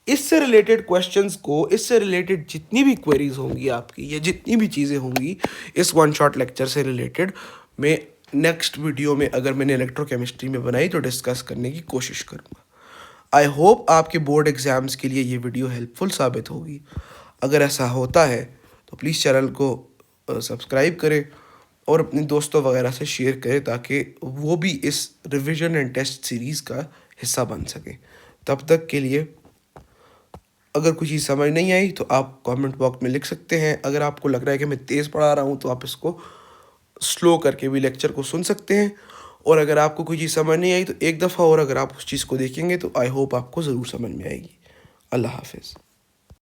इससे रिलेटेड क्वेश्चंस को, इससे रिलेटेड जितनी भी क्वेरीज होंगी आपकी या जितनी भी चीज़ें होंगी इस 1 शॉट लेक्चर से रिलेटेड, मैं नेक्स्ट वीडियो में अगर मैंने इलेक्ट्रोकेमिस्ट्री में बनाई तो डिस्कस करने की कोशिश करूँगा। आई होप आपके बोर्ड एग्ज़ाम्स के लिए ये वीडियो हेल्पफुल साबित होगी। अगर ऐसा होता है तो प्लीज़ चैनल को सब्सक्राइब करें और अपने दोस्तों वगैरह से शेयर करें ताकि वो भी इस रिवीजन एंड टेस्ट सीरीज़ का हिस्सा बन सकें। तब तक के लिए अगर कोई चीज़ समझ नहीं आई तो आप कमेंट बॉक्स में लिख सकते हैं। अगर आपको लग रहा है कि मैं तेज़ पढ़ा रहा हूँ तो आप इसको स्लो करके भी लेक्चर को सुन सकते हैं। और अगर आपको कोई चीज़ समझ नहीं आई तो एक दफ़ा और अगर आप उस चीज़ को देखेंगे तो आई होप आपको ज़रूर समझ में आएगी। अल्लाह हाफिज़।